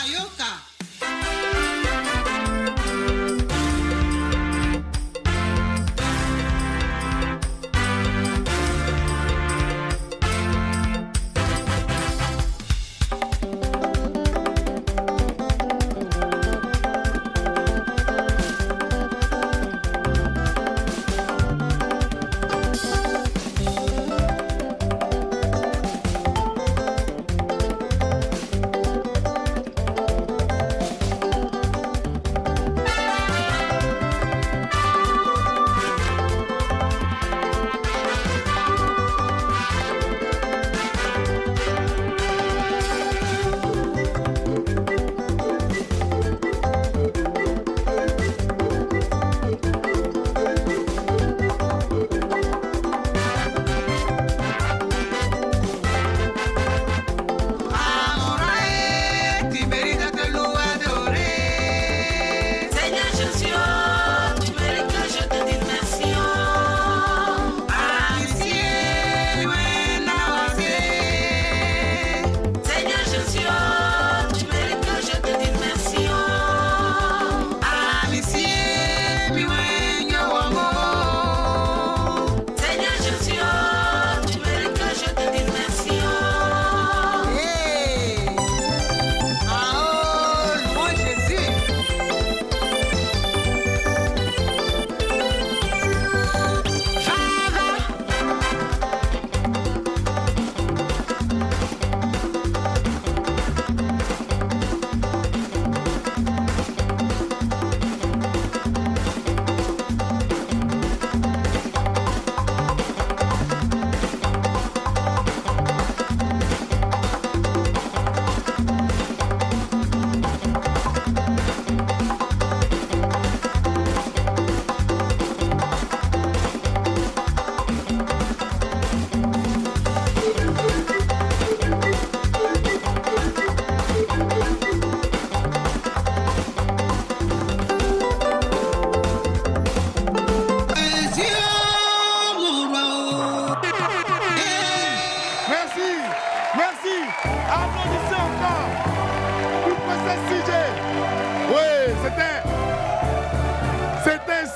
Ayoka.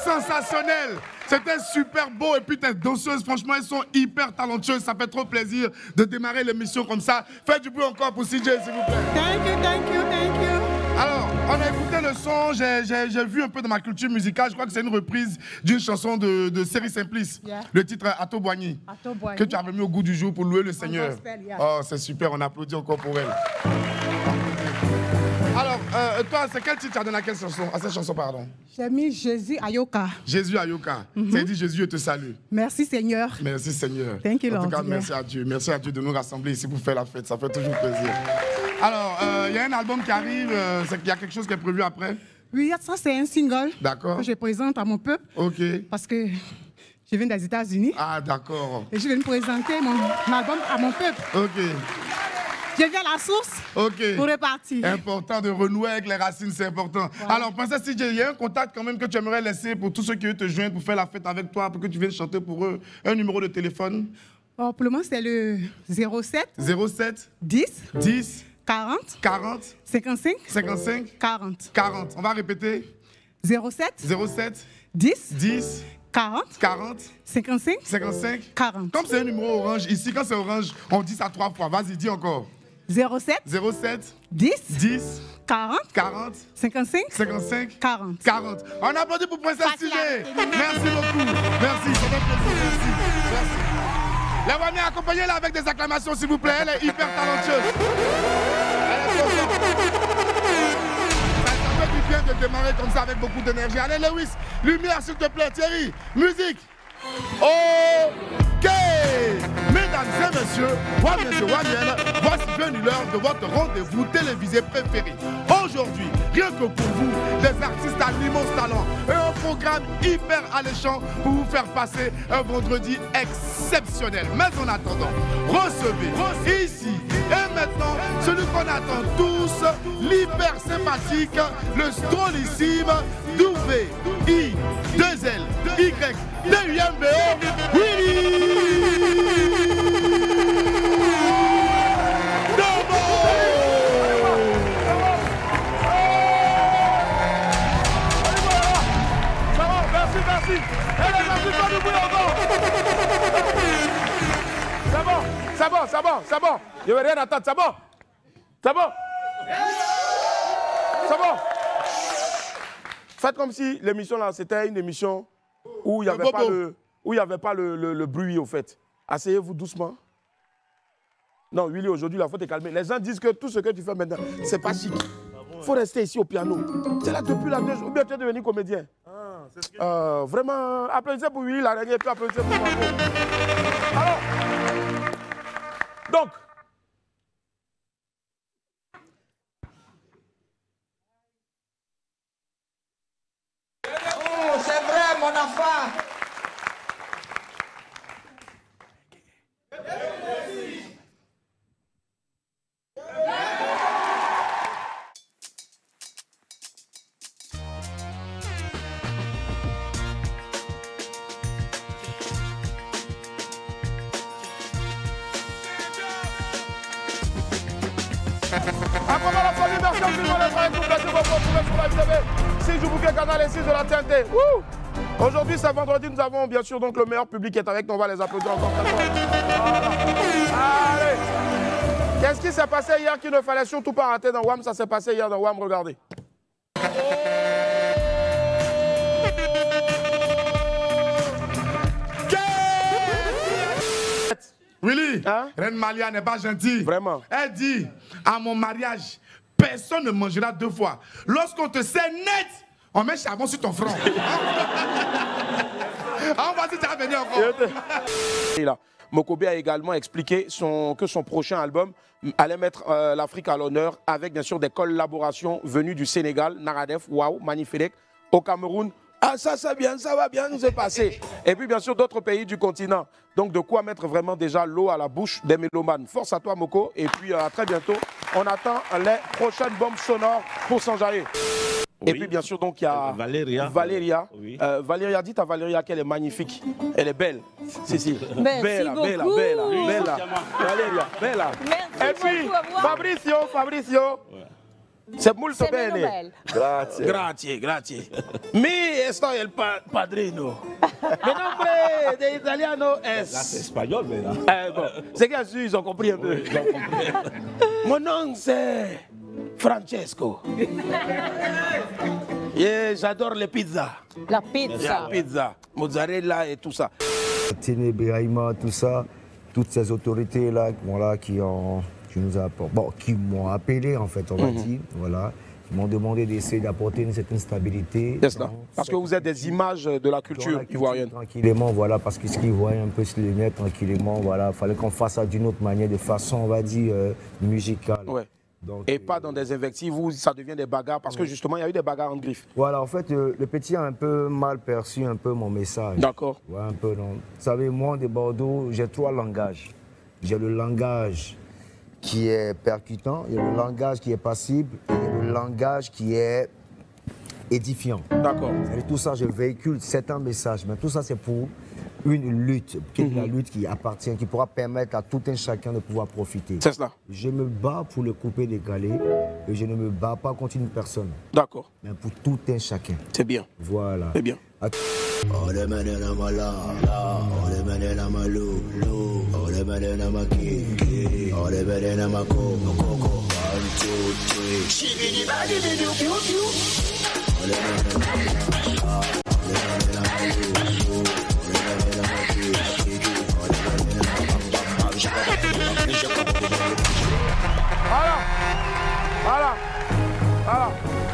Sensationnel, c'était super beau et puis tes danseuses, franchement elles sont hyper talentueuses, ça fait trop plaisir de démarrer l'émission comme ça. Faites du bruit encore pour CJ s'il vous plaît. Thank you, thank you, thank you. Alors, on a écouté le son, j'ai vu un peu dans ma culture musicale, je crois que c'est une reprise d'une chanson de Série Simplice, le titre Ato Boigny, que tu avais mis au goût du jour pour louer le Seigneur. Gospel, Oh, c'est super, on applaudit encore pour elle. Alors, toi, c'est quel titre tu as donné à cette chanson, pardon? J'ai mis Jésus Ayoka. Jésus Ayoka. Ça dit Jésus, je te salue. Merci Seigneur. Merci Seigneur. Thank you, en tout cas, Lord. merci à Dieu. Merci à Dieu de nous rassembler ici pour faire la fête. Ça fait toujours plaisir. Alors, il y a un album qui arrive. Il y a quelque chose qui est prévu après? Oui, ça c'est un single que je présente à mon peuple. Ok. Parce que je viens des États-Unis. Ah, d'accord. Et je viens présenter mon album à mon peuple. Ok. Je viens à la source pour repartir. Important de renouer avec les racines, c'est important. Ouais. Alors, Princesse CJ, il y a un contact quand même que tu aimerais laisser pour tous ceux qui veulent te joindre pour faire la fête avec toi, pour que tu viennes chanter pour eux. Un numéro de téléphone? Oh, pour le moment, c'est le 07 10 40 55 40. On va répéter? 07 10 40 55 40. Comme c'est un numéro orange, ici, quand c'est orange, on dit ça 3 fois. Vas-y, dis encore. 07 10 40 55 40. On applaudit pour Princesse CJ. Merci beaucoup. Merci, c'est notre plaisir. Merci. La voix bien accompagnez-la avec des acclamations, s'il vous plaît. Elle est hyper talentueuse. Elle est trop forte. Ça fait du bien de démarrer comme ça avec beaucoup d'énergie. Allez, Lewis, lumière, s'il te plaît. Thierry, musique. Ok. Mesdames et messieurs, voici venu l'heure de votre rendez-vous télévisé préféré. Aujourd'hui, rien que pour vous, des artistes à l'immense talent et un programme hyper alléchant pour vous faire passer un vendredi exceptionnel. Mais en attendant, recevez ici et maintenant celui qu'on attend tous, l'hyper sympathique, le drôlissime W-I-2-L-Y D-U-M-B-O, Willy Domo. c'est bon. Je ne vais rien attendre, c'est bon. C'est bon. C'est bon. Faites comme si l'émission là, c'était une émission où il n'y avait pas le bruit au fait. Asseyez-vous doucement. Non, Willy, aujourd'hui, la faute est calmée. Les gens disent que tout ce que tu fais maintenant, c'est pas chic. Il faut rester ici au piano. C'est là depuis la 2 jours. Ou bien tu es devenu comédien. Vraiment, applaudissez pour Willy, la règle, et puis applaudissez pour Marco. Alors, donc, oh, c'est vrai, mon enfant. après la famille, merci infiniment d'être avec nous. Plaisir de vous retrouver sur la TV. 6 du bouquet canal et 6 de la TNT. Aujourd'hui, c'est vendredi. Nous avons bien sûr donc le meilleur public qui est avec nous. On va les applaudir encore très fort. Voilà. Allez. Qu'est-ce qui s'est passé hier qu'il ne fallait surtout pas rater dans WAM? Ça s'est passé hier dans WAM. Regardez. Willy, hein? Reine Malia n'est pas gentille. Vraiment. Elle dit, à mon mariage, personne ne mangera 2 fois. Lorsqu'on te sait net, on met charbon sur ton front. On va dire que tu vas venir encore. Et là, Mokobe a également expliqué que son prochain album allait mettre l'Afrique à l'honneur avec bien sûr des collaborations venues du Sénégal, Naradef, Waouh, Magnifique, au Cameroun. Ah, ça c'est bien, ça va bien nous est passé. Et puis bien sûr d'autres pays du continent. Donc de quoi mettre vraiment déjà l'eau à la bouche des mélomanes. Force à toi Moko et puis à très bientôt. On attend les prochaines bombes sonores pour s'enjailler. Oui. Et puis bien sûr donc il y a Valéria. Oui. Valéria, dites à Valéria qu'elle est magnifique. Elle est belle. Si. Merci bella, beaucoup. bella. Valéria, bella. Merci et puis beaucoup, Fabrizio. Ouais. C'est molto bene. Grazie. Mi estoy el padrino. Mi nombre de italiano es... Là, c'est espagnol, mais là. Bon. C'est qu'ils ils ont compris un peu. Oui, ils ont compris. Mon nom, c'est Francesco. Et j'adore les pizzas. La pizza. Mozzarella et tout ça. Tine Brahima, tout ça, toutes ces autorités-là voilà, qui nous apportent, qui m'ont appelé en fait, on va dire, voilà, qui m'ont demandé d'essayer d'apporter une certaine stabilité. C'est ça. Parce que vous êtes des images de la culture ivoirienne. Tranquillement, voilà, parce que ce qu'ils voyaient un peu sur les net, tranquillement, voilà, il fallait qu'on fasse ça d'une autre manière, de façon, on va dire, musicale. Ouais. Donc, et pas dans des invectives où ça devient des bagarres, parce que justement, il y a eu des bagarres en griffe. Voilà, en fait, le petit a un peu mal perçu un peu mon message. D'accord. Ouais, un peu, non. Vous savez, moi, de Bordeaux, j'ai 3 langages. J'ai le langage qui est percutant, il y a le langage qui est passible, et il y a le langage qui est édifiant. D'accord. Tout ça, je véhicule certains messages, mais tout ça, c'est pour une lutte, qui est la lutte qui appartient, qui pourra permettre à tout un chacun de pouvoir profiter. C'est cela. Je me bats pour le couper décalé, et je ne me bats pas contre une personne. D'accord. Mais pour tout un chacun. C'est bien. Voilà. C'est bien. Voilà.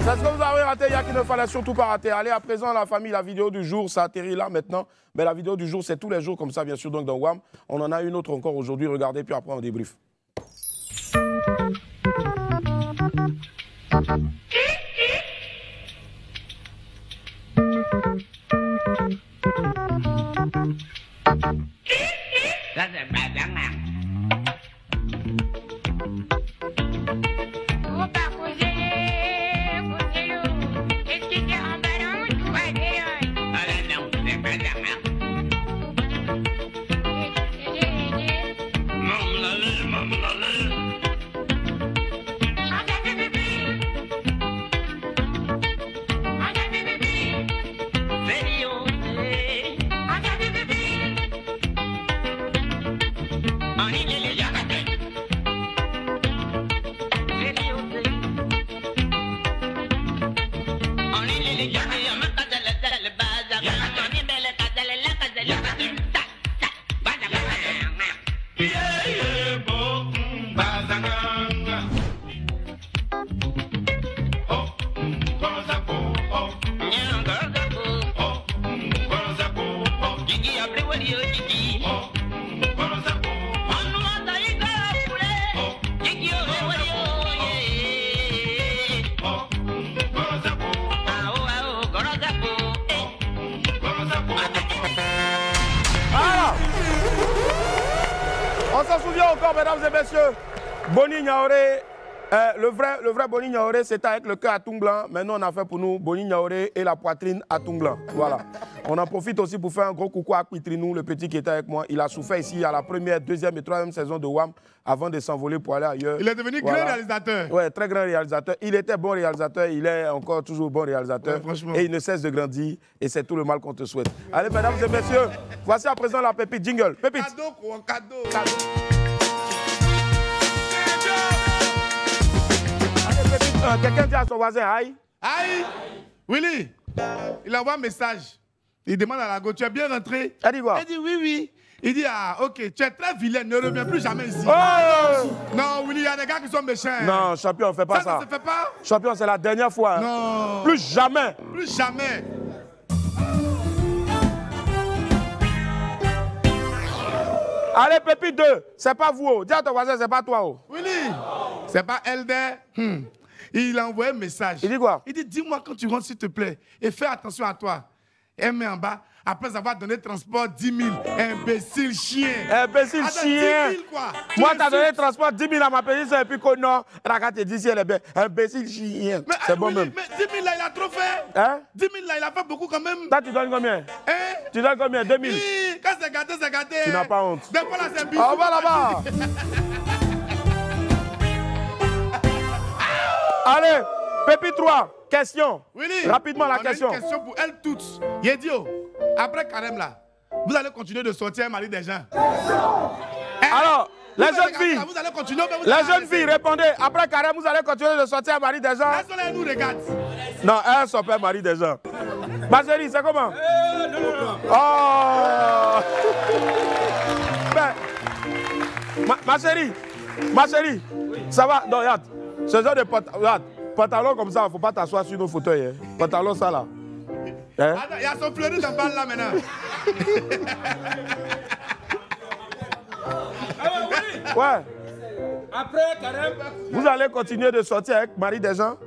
C'est ce que vous avez raté hier qu'il ne fallait surtout pas rater. Allez, à présent, la famille, la vidéo du jour, ça atterrit là maintenant. Mais la vidéo du jour, c'est tous les jours comme ça, bien sûr, donc dans WAM. On en a une autre encore aujourd'hui. Regardez, puis après, on débrief. On s'en souvient encore, mesdames et messieurs. Boni Niaoré, le vrai Boni Niaoré, c'était avec le cœur à tout blanc. Maintenant, on a fait pour nous Boni Niaoré et la poitrine à tout blanc. Voilà. On en profite aussi pour faire un gros coucou à Pitrinou, le petit qui était avec moi. Il a souffert ici à la première, deuxième et troisième saison de WAM avant de s'envoler pour aller ailleurs. Il est devenu grand réalisateur. Ouais, très grand réalisateur. Il était bon réalisateur, il est encore toujours bon réalisateur. Ouais, et il ne cesse de grandir et c'est tout le mal qu'on te souhaite. Allez, mesdames et messieurs, voici à présent la pépite jingle. Pépite. Cadeau, quoi, cadeau. Allez, pépite. Quelqu'un dit à son voisin, aïe. Aïe. Willy, il envoie un message. Il demande à la go, tu es bien rentré? Elle dit quoi? Elle dit oui, oui. Il dit, ah, ok, tu es très vilain, ne reviens plus jamais ici. Oh! Non, Willy, il y a des gars qui sont méchants. Non, champion, on ne fait pas ça. Ça ne se fait pas? Champion, c'est la dernière fois. Non. Plus jamais. Plus jamais. Allez, Pépite 2, c'est pas vous. Oh. Dis à ton voisin, c'est pas toi. Oh. Willy, c'est pas Elder. Il a envoyé un message. Il dit quoi? Il dit, dis-moi quand tu rentres, s'il te plaît, et fais attention à toi. Elle met en bas, après avoir donné transport 10 000. Imbécile chien. Imbécile chien. 10 000 quoi. Moi, t'as donné transport 10 000 à ma petite soeur et puis que non, Raka te dit si elle est belle. Imbécile chien. C'est bon même. Mais 10 000 là, il a trop fait. Hein? 10 000 là, il a fait beaucoup quand même. Toi, tu donnes combien? Hein? Tu donnes combien? 2 000? Oui, quand c'est gâté, c'est gâté. Tu n'as pas honte. Des fois là, c'est bisou. Au revoir là-bas. Allez, Pépite 3, question. Willy, rapidement la question. On a une question pour elles toutes. Yedio, après Karem là, vous allez continuer de sortir un mari des gens. Alors, les jeunes filles, vous allez continuer, les jeunes filles, répondez. Après Karem, vous allez continuer de sortir un mari des gens. Elles nous regardent. Non, elles sont pas un mari des gens. Ma chérie, c'est comment? Oh! Ben, ma chérie, oui. Ça va? Non, regarde. Ce genre de pantalon comme ça, il ne faut pas t'asseoir sur nos fauteuils. Hein. Pantalon ça là. Hein? Attends, il y a son fleuri dans le bal là maintenant. Ouais. Après Karem, vous allez continuer de sortir avec Marie des gens?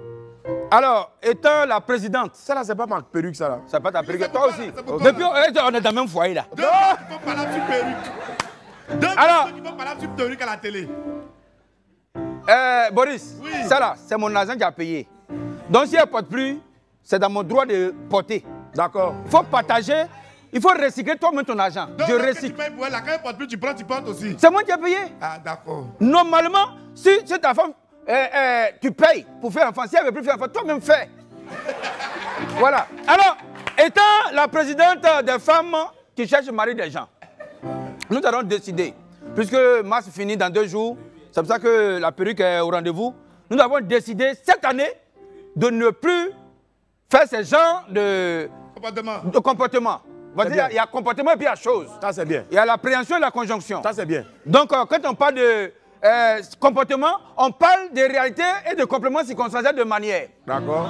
Alors, étant la présidente. Ça là, c'est pas ma perruque ça là. C'est pas ta perruque. Toi aussi. Depuis, on est dans le même foyer là. Deux qui vont parler sur perruque. Deux qui vont parler sur perruque à la télé. Boris, oui. Ça là, c'est mon agent qui a payé. Donc si elle ne porte plus, c'est dans mon droit de porter. D'accord. Il faut partager, il faut recycler toi-même ton argent. Donc, je recycle. Tu payes pour elle, quand elle ne porte plus, tu prends, tu portes aussi. C'est moi qui ai payé. Ah, d'accord. Normalement, si ta femme, tu payes pour faire enfant, si elle ne veut plus faire enfant, toi-même fais. Voilà. Alors, étant la présidente des femmes qui cherchent le mari des gens, nous allons décider, puisque mars finit dans 2 jours, c'est pour ça que la perruque est au rendez-vous. Nous avons décidé cette année de ne plus faire ce genre de comportement. Il y a comportement et puis il y a chose. Ça c'est bien. Il y a la préhension et la conjonction. Ça c'est bien. Donc quand on parle de comportement, on parle de réalité et de compléments circonstanciels de manière. D'accord.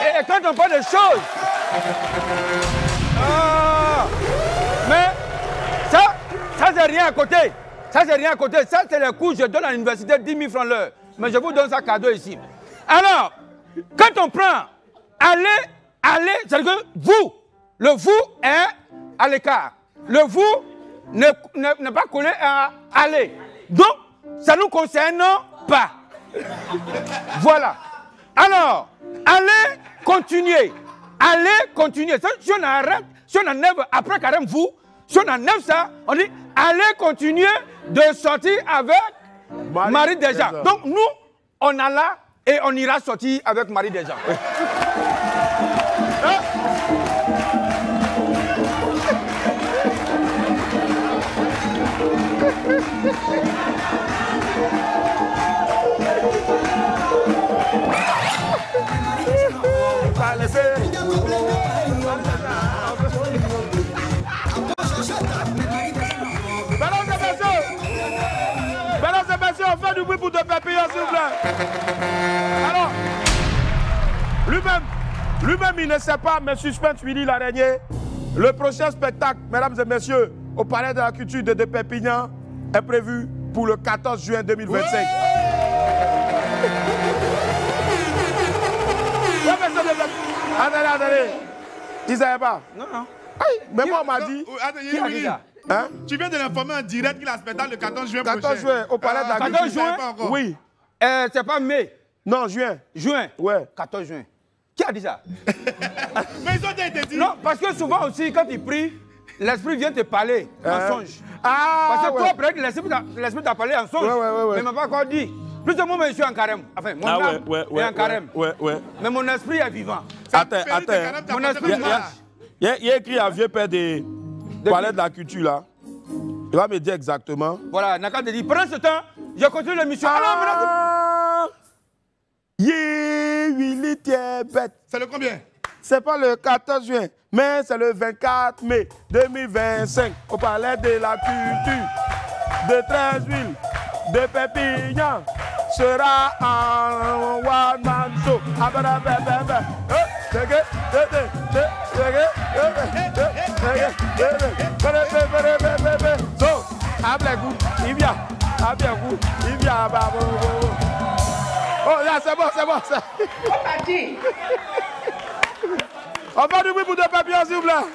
Et quand on parle de choses, mais ça c'est rien à côté. Ça, c'est rien à côté. Ça, c'est les cours que je donne à l'université, 10 000 francs l'heure. Mais je vous donne ça cadeau ici. Alors, quand on prend, allez, c'est-à-dire que vous, le vous est à l'écart. Le vous n'est pas collé à aller. Donc, ça ne nous concerne pas. Voilà. Alors, allez, continuer. Allez, continuer. Si on arrête, si on enlève, après carrément vous, si on enlève ça, on dit, allez continuer de sortir avec Marie déjà. Donc nous, on a là et on ira sortir avec Marie déjà. Laissez bruit pour De Pépillon, s'il vous plaît. Alors, lui-même, il ne sait pas, mais suspense Willy l'araignée. Le prochain spectacle, mesdames et messieurs, au Palais de la Culture de Pépignan est prévu pour le 14 juin 2025. Ouais. Attendez. Ils ne savaient pas? Non. Mais moi, on m'a dit. Qui a dit ça? Hein? Tu viens de l'informer en direct qu'il a spectacle le 14 juin prochain. 14 juin, au Palais de la Culture. 14 juin? Oui. C'est pas mai. Non, juin. Juin? Ouais. 14 juin. Qui a dit ça? Mais ils ont déjà été dit. Non, parce que souvent aussi, quand tu pries, l'esprit vient te parler en songe. Parce que toi, peut-être, l'esprit t'a parlé en songe. Mais il ne m'a pas encore dit. Plus de moi, je suis en carême. Enfin, mon âme est en carême. Mais mon esprit est vivant. Attends. Mon esprit marche. Il y a écrit à vieux père des Palais de la Culture là. Il va me dire exactement. Voilà, Naka te dit, prends ce temps, je continue l'émission. Willy, t'es bête. C'est le combien? C'est pas le 14 juin, mais c'est le 24 mai 2025 au Palais de la Culture de 13 villes de Pépignan. Sera en one man show. Oh là, c'est bon. On va du bruit pour De Pépillon, s'il vous plaît.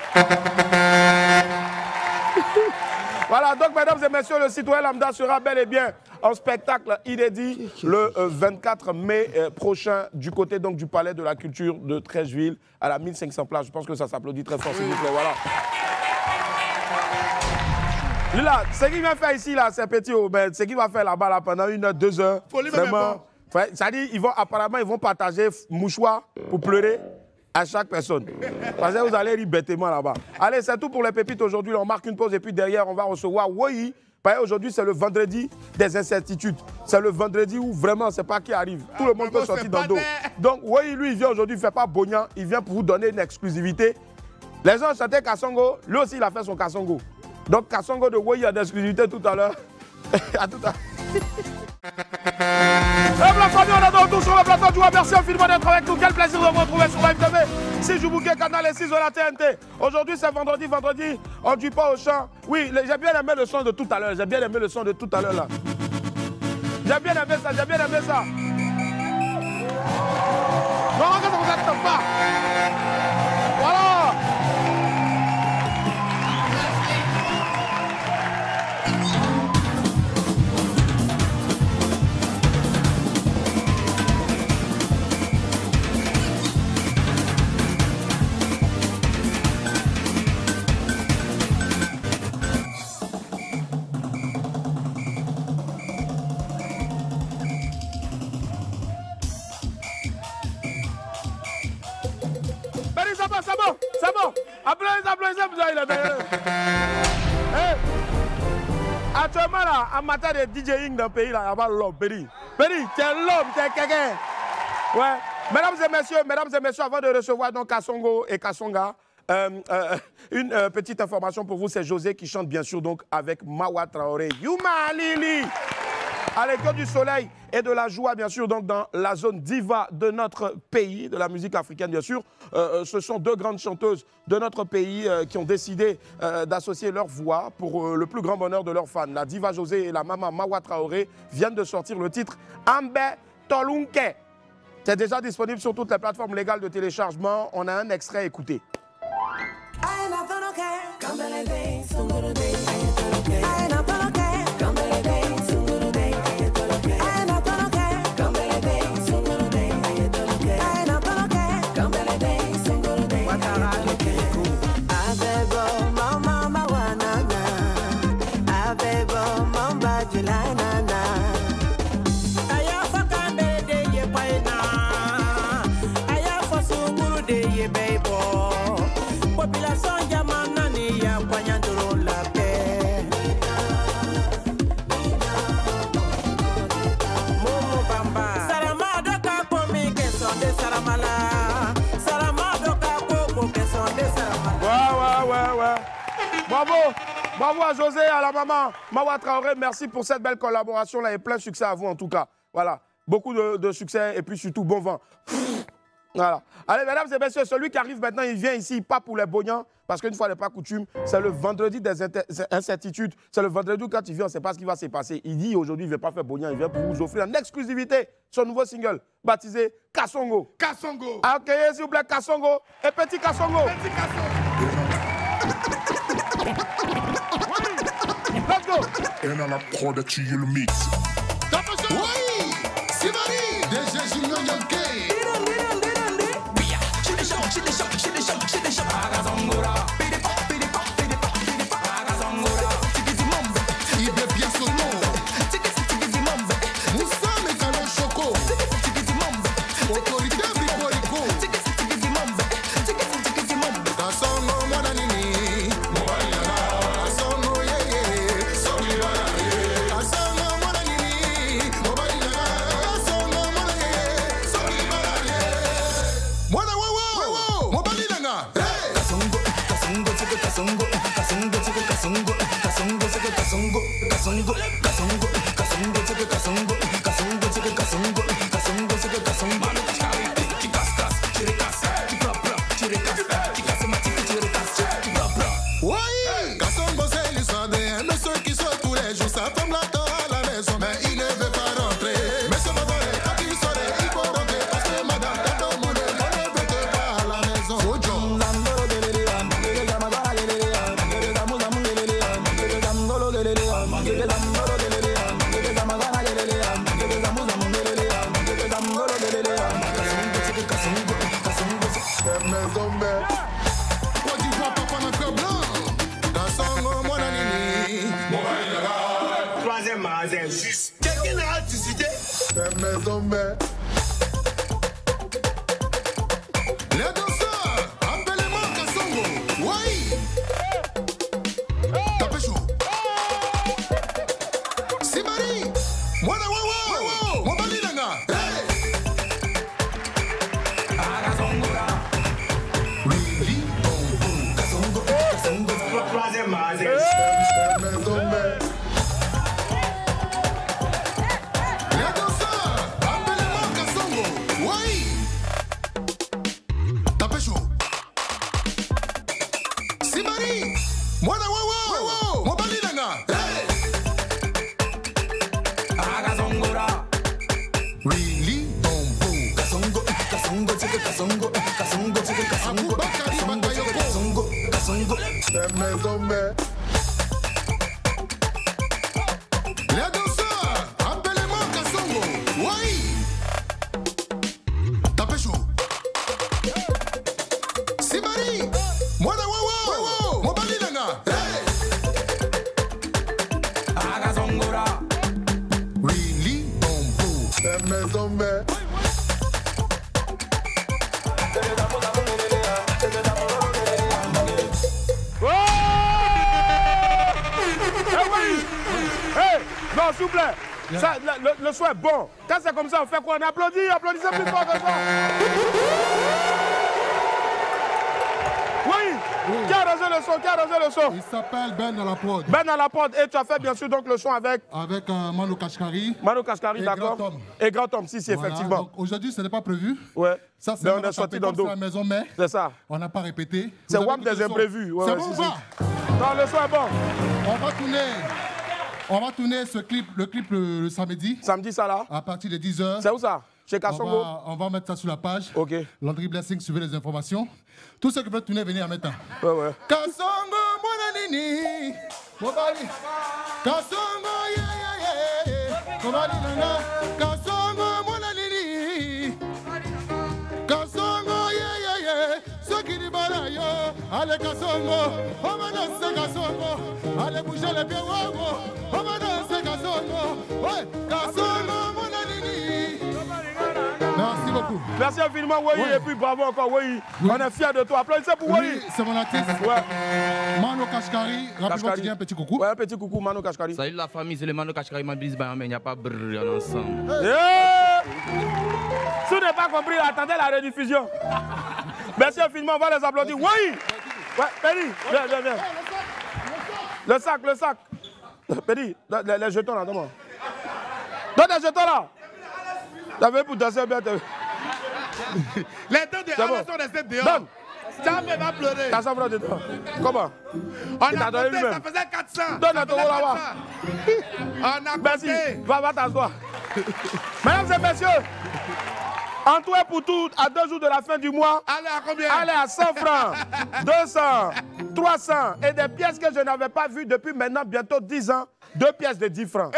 Voilà, donc mesdames et messieurs, le citoyen lambda sera bel et bien en spectacle inédit le 24 mai prochain du côté donc du Palais de la Culture de Treichville à la 1500 places. Je pense que ça s'applaudit très fort, s'il vous plaît. Voilà. Lui là, ce qu'il vient faire ici, là, c'est petit, ce qu'il va faire là-bas là, pendant 1 heure, 2 heures. Vraiment. C'est-à-dire, apparemment, ils vont partager mouchoirs pour pleurer à chaque personne. Parce que vous allez rire bêtement là-bas. Allez, c'est tout pour les pépites aujourd'hui. On marque une pause et puis derrière, on va recevoir Woyi. Aujourd'hui, c'est le vendredi des incertitudes. C'est le vendredi où vraiment, c'est pas qui arrive. Tout le monde peut sortir dans le dos. Donc, Woyi, lui, il vient aujourd'hui, il ne fait pas Bognan. Il vient pour vous donner une exclusivité. Les gens chantaient Kassongo. Lui aussi, il a fait son Kassongo. Donc, Kassongo de Woyi a d'exclusivité tout à l'heure. À tout à l'heure. La famille, on est de retour sur le plateau du merci infiniment d'être avec nous. Quel plaisir de vous retrouver sur Live TV. 6 Joubouquet, Canal et 6 de la TNT. Aujourd'hui, c'est vendredi, on ne dit pas au chant. Oui, j'ai bien aimé le son de tout à l'heure. J'ai bien aimé le son de tout à l'heure là. J'ai bien aimé ça. Non, que ça vous attend pas. Voilà. C'est bon. Applaudissez, vous avez actuellement, là, en matière de DJing dans le pays, là, il y a l'homme, Péri. Péri, tu es l'homme, tu es quelqu'un. Ouais. Mesdames et messieurs, avant de recevoir donc Kassongo et Kassonga, une petite information pour vous, c'est José qui chante bien sûr donc avec Mawa Traoré. Yuma Lili. À l'école du soleil et de la joie, bien sûr, donc dans la zone diva de notre pays, de la musique africaine, bien sûr. Ce sont 2 grandes chanteuses de notre pays qui ont décidé d'associer leur voix pour le plus grand bonheur de leurs fans. La diva José et la maman Mawa Traoré viennent de sortir le titre Ambe Tolunke. C'est déjà disponible sur toutes les plateformes légales de téléchargement. On a un extrait à écouter. Bravo. Bravo à José, à la maman. Mawa Traoré, merci pour cette belle collaboration-là et plein succès à vous en tout cas. Voilà, beaucoup de succès et puis surtout bon vent. Voilà. Allez, mesdames et messieurs, celui qui arrive maintenant, il vient ici, pas pour les bognants, parce qu'une fois n'est pas coutume, c'est le vendredi des incertitudes. C'est le vendredi où quand il vient, on ne sait pas ce qui va se passer. Il dit aujourd'hui, il ne veut pas faire bognant, il vient pour vous offrir en exclusivité son nouveau single, baptisé Kasongo. Kasongo. Accueillez s'il vous plaît Kasongo et Petit Kasongo. Petit Kasongo. Let's go. Et dans la prod, tu es le mix. Oui, c'est Marie. DG Junior Yankee. S'il vous plaît, ça, le son est bon. Quand c'est comme ça, on fait quoi? On applaudit, applaudissez plus fort que ça. Oui, qui a arrangé le son? Qui a arrangé le son? Il s'appelle Ben à la prod. Ben à la prod. Et tu as fait bien sûr donc le son avec? Avec Mano Kashkari. Mano Kashkari, d'accord. Et Grand Homme, si, voilà, effectivement. Aujourd'hui, ce n'est pas prévu. Ouais. Ça, c'est on est sorti dans la maison, mais c'est ça. On n'a pas répété. C'est WAM des imprévus. Ouais, c'est bon ou pas? Non, le son est bon. On va tourner le clip le samedi. Samedi, ça là? À partir de 10h. C'est où ça? Chez Kasongo? On va mettre ça sur la page. Ok. Landry Blessing, suivez les informations. Tous ceux qui veulent tourner, venez en même temps. Ouais. Kasongo, mon anini. Mobali. Kasongo, yeah. Mobali, nana. Kasongo, mon anini. Kasongo, yeah. Ce qui dit balayo. Allez, Kasongo. On va danser Kasongo. Allez, bouger les pieds, on va danser Kasongo. Ouais, Kasongo, mon anini. Merci beaucoup. Merci infiniment, Woyi, et puis bravo encore, Woyi. On est fiers de toi. Applaudissez pour Woyi. C'est mon artiste. Ouais. Mano Kashkari. Rapidement, tu dis un petit coucou. Ouais, un petit coucou, Mano Kashkari. Salut la famille, c'est le Mano Kashkari, mais il n'y a pas brrr, on est ensemble. Si vous n'avez pas compris, attendez la rediffusion. Merci infiniment, on va les applaudir. Woyi. Ouais, Penny, viens. Le sac. Pédi, les jetons là, donne-moi. Donne les jetons là. T'avais pour danser bien. Les deux de Alain sont restés dehors. Donne. Jamais va pleurer. T'as 100 francs dedans. Comment? On a compté, ça faisait 400. Donne à ton là-bas. On a Merci. compté. Va t'asseoir. Mesdames et messieurs, en tout et pour tout, à 2 jours de la fin du mois, allez à combien? Allez à 100 francs, 200, 300 et des pièces que je n'avais pas vues depuis maintenant bientôt 10 ans, 2 pièces de 10 francs.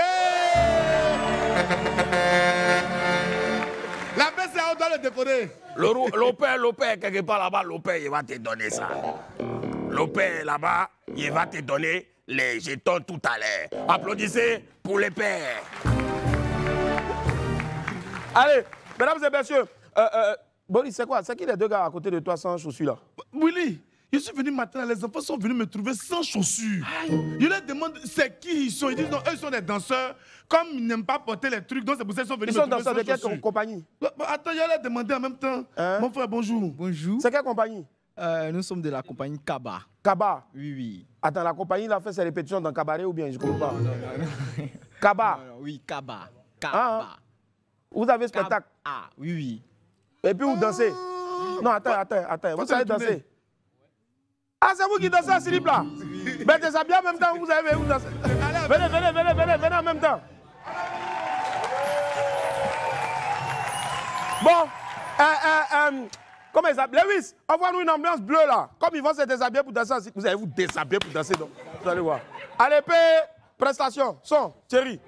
La baisse, on doit le décorer. L'opère, quelque part là-bas, l'opère, il va te donner ça. L'opère là-bas, il va te donner les jetons tout à l'heure. Applaudissez pour les pères. Allez, mesdames et messieurs, Boris, c'est quoi? C'est qui les deux gars à côté de toi sans chaussures là? Willy, je suis venu matin, les enfants sont venus me trouver sans chaussures. Je leur demande c'est qui ils sont. Ils disent non, eux ils sont des danseurs. Comme ils n'aiment pas porter les trucs, donc c'est pour ça qu'ils sont venus me trouver sans chaussures. Ils sont danseurs de quelle compagnie? Attends, je leur demander en même temps. Mon frère, bonjour. Bonjour. C'est quelle compagnie? Nous sommes de la compagnie Kaba. Kaba? Oui. Attends, la compagnie a fait ses répétitions dans cabaret ou bien? Je ne comprends pas. Kaba? Oui, Kaba. Kaba. Vous avez spectacle? Ah, oui. Et puis vous dansez? Non, attends. Vous savez danser? Ah, c'est vous qui dansez à Silip là? Mais c'est ça bien en même temps, vous avez vous dansez. Venez en même temps. Bon, comment ils s'appellent? Lewis, envoie-nous une ambiance bleue là. Comme ils vont se déshabiller pour danser, vous allez vous déshabiller pour danser, donc. Vous allez voir. Allez, prestation, son, Thierry.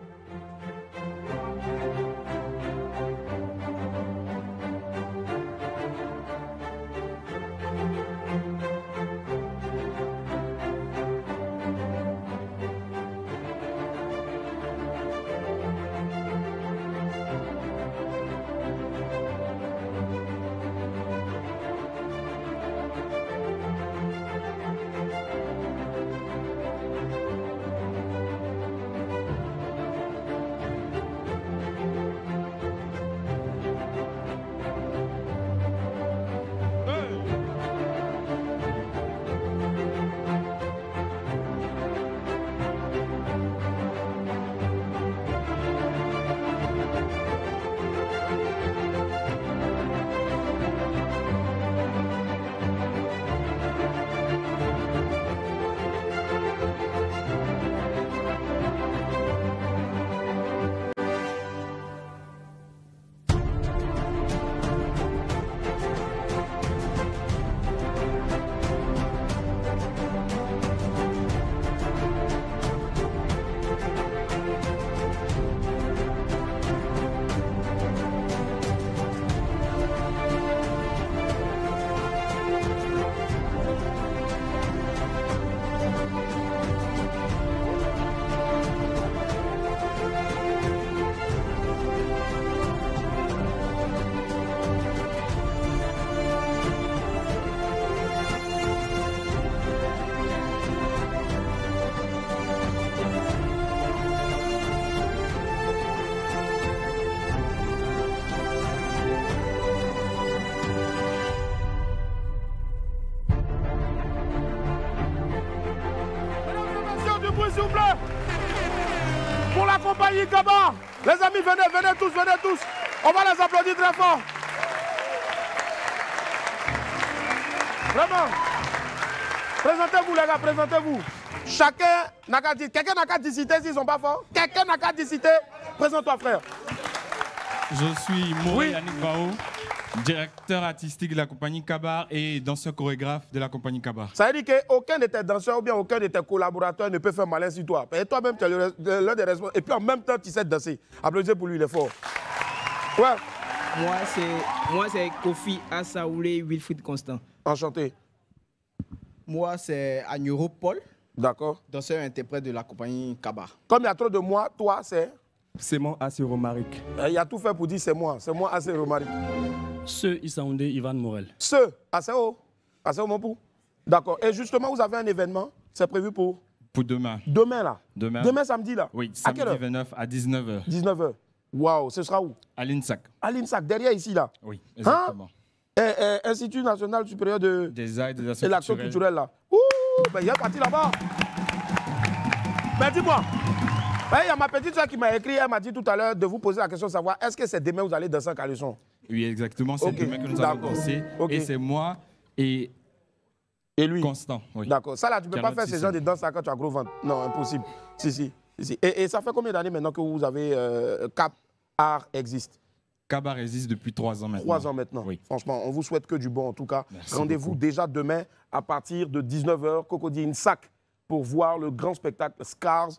S'il vous plaît. Pour la compagnie Kaba. Les amis, venez tous. On va les applaudir très fort. Vraiment. Présentez-vous les gars, présentez-vous. Chacun n'a qu'à dire. Quelqu'un n'a qu'à décider s'ils sont pas forts. Quelqu'un n'a qu'à décider. Présente-toi frère. Je suis Maurice Yannick Bao, directeur artistique de la compagnie Kabar et danseur chorégraphe de la compagnie Kabar. Ça veut dire qu'aucun de tes danseurs ou bien aucun de tes collaborateurs ne peut faire malin sur toi. Et toi-même, tu es l'un des responsables. Et puis en même temps, tu sais danser. Applaudissez pour lui, il est fort. Ouais. Moi, c'est Kofi Assaoulé Wilfried Constant. Enchanté. Moi, c'est Agnoro Paul. D'accord. Danseur et interprète de la compagnie Kabar. Comme il y a trop de moi, toi, c'est... C'est moi, Assez Romaric. Il y a tout fait pour dire c'est moi, Assez Romaric. Ce Issaoundé Ivan Morel. Ce, Assez mon pou. D'accord. Et justement, vous avez un événement, c'est prévu pour demain. Demain, là. Demain samedi, là. Oui, samedi 29 à 19h. 19h. Waouh, ce sera où? À l'INSAC. À l'INSAC, derrière ici, là. Oui, exactement. Institut national supérieur des arts et des l'action culturelle, là. Ouh, ben, il y a parti là-bas. Mais dis-moi, il y a ma petite soeur qui m'a écrit, elle m'a dit tout à l'heure de vous poser la question de savoir est-ce que c'est demain que vous allez danser en caleçon? Oui, exactement, c'est demain que nous allons danser. Et c'est moi et lui. Constant. Oui. D'accord. Ça là, tu ne peux pas faire ce genre de danse là quand tu as gros ventre. Non, impossible. Si. Et ça fait combien d'années maintenant que vous avez Cap Art existe? Cap Art existe depuis 3 ans maintenant. 3 ans maintenant. Oui. Franchement, on vous souhaite que du bon en tout cas. Rendez-vous déjà demain à partir de 19h, Cocody Insac, pour voir le grand spectacle Scars,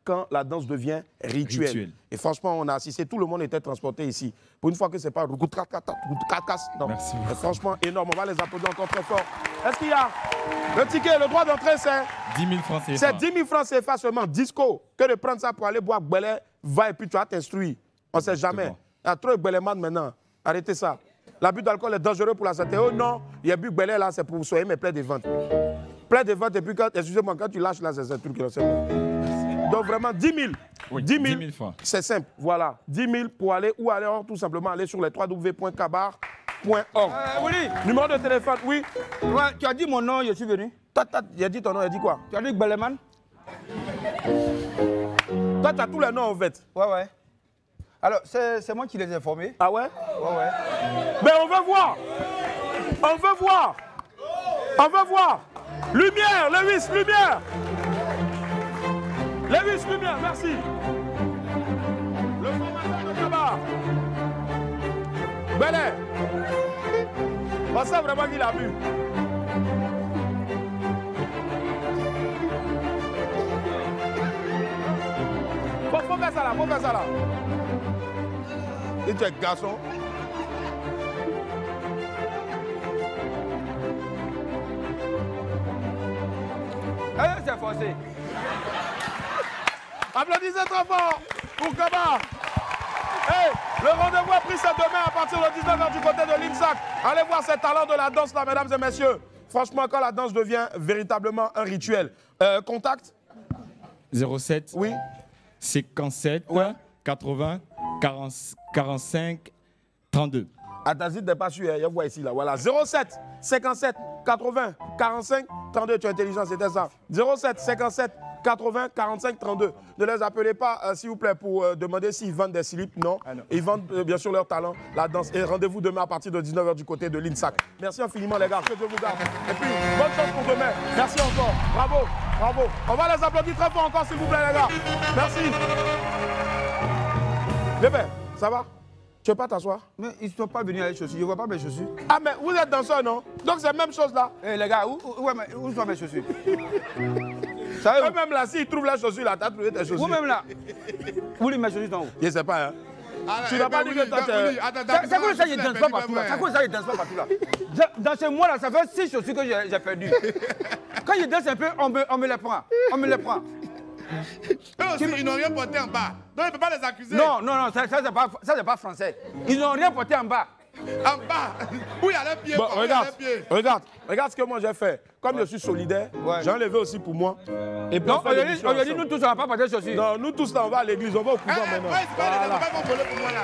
quand la danse devient rituelle. Et franchement, on a assisté, tout le monde était transporté ici. Pour une fois que ce n'est pas non. Merci. Franchement, énorme. On va les applaudir encore très fort. Est-ce qu'il y a le ticket, le droit d'entrée, c'est 10 000 francs CFA. C'est 10 000 francs CFA seulement, disco, que de prendre ça pour aller boire Belé, va et puis tu vas t'instruire. On ne sait jamais. Il y a trop de Beléman maintenant. Arrêtez ça. L'abus d'alcool est dangereux pour la santé. Oh non, il y a bu Belé là, c'est pour soigner mes plaies de ventre. Plein de ventes et puis, excusez-moi, quand tu lâches là, c'est un truc là, c'est bon. Donc vraiment, 10 000. Oui, 10 000 francs. C'est simple, voilà. 10 000 pour aller, ou aller tout simplement aller sur les www.cabar.org. Oui. Numéro de téléphone, oui. Ouais, tu as dit mon nom, je suis venu. Il a dit ton nom, il a dit quoi? Tu as dit Beleman? Toi, tu as tous les noms en fait. Ouais. Alors, c'est moi qui les ai informés. Ah ouais? Ouais. Mais on veut voir. On veut voir. On veut voir. Lumière, Lewis, lumière. Lewis, lumière, merci. Le formateur de Cabar. Belé. On sait vraiment qu'il a bu. Faut faire ça là, faut faire ça là. Et tu es garçon. C'est forcé. Applaudissez très fort pour Cabar. Hey, le rendez-vous a pris c'est demain à partir de 19h du côté de l'INSAC. Allez voir ces talents de la danse là, mesdames et messieurs. Franchement, quand la danse devient véritablement un rituel. Contact 07 oui 57 80 45 32. Atazit n'est pas sûr, il y a voix ici là. Voilà. 07 57 80 45 32. Tu es intelligent, c'était ça. 07 57 80 45 32. Ne les appelez pas, s'il vous plaît, pour demander s'ils vendent des slips. Non. Ils vendent bien sûr leur talent, la danse. Et rendez-vous demain à partir de 19h du côté de l'INSAC. Merci infiniment, les gars. Que Dieu vous garde. Et puis, bonne chance pour demain. Merci encore. Bravo. On va les applaudir très fort encore, s'il vous plaît, les gars. Merci. Bébé, ça va? Tu veux pas t'asseoir? Mais ils ne sont pas venus avec les chaussures. Je ne vois pas mes chaussures. Ah, mais vous êtes danseur, non? Donc c'est la même chose là. Eh les gars, où sont mes chaussures? Eux-même là, s'ils trouvent la chaussure là, t'as trouvé tes chaussures. Vous-même là. Où les mes chaussures sont où? Je ne sais pas, hein. Tu n'as pas dit que toi t'es... C'est quoi ça, je ne danse pas partout là? C'est quoi ça, je ne danse pas partout là? Dans ce mois là, ça fait 6 chaussures que j'ai perdues. Quand je danse un peu, on me les prend. On me les prend. Eux aussi, ils n'ont rien porté en bas. Donc, il ne peut pas les accuser. Non, ça c'est pas français. Ils n'ont rien porté en bas. En bas? Où il y a les pieds? Bon, regarde ce que moi j'ai fait. Comme je suis solidaire, j'ai enlevé aussi pour moi. Et puis non, on a dit nous tous, on n'a pas porté de chaussures. Non, nous tous là, on va à l'église, on va au couvent maintenant.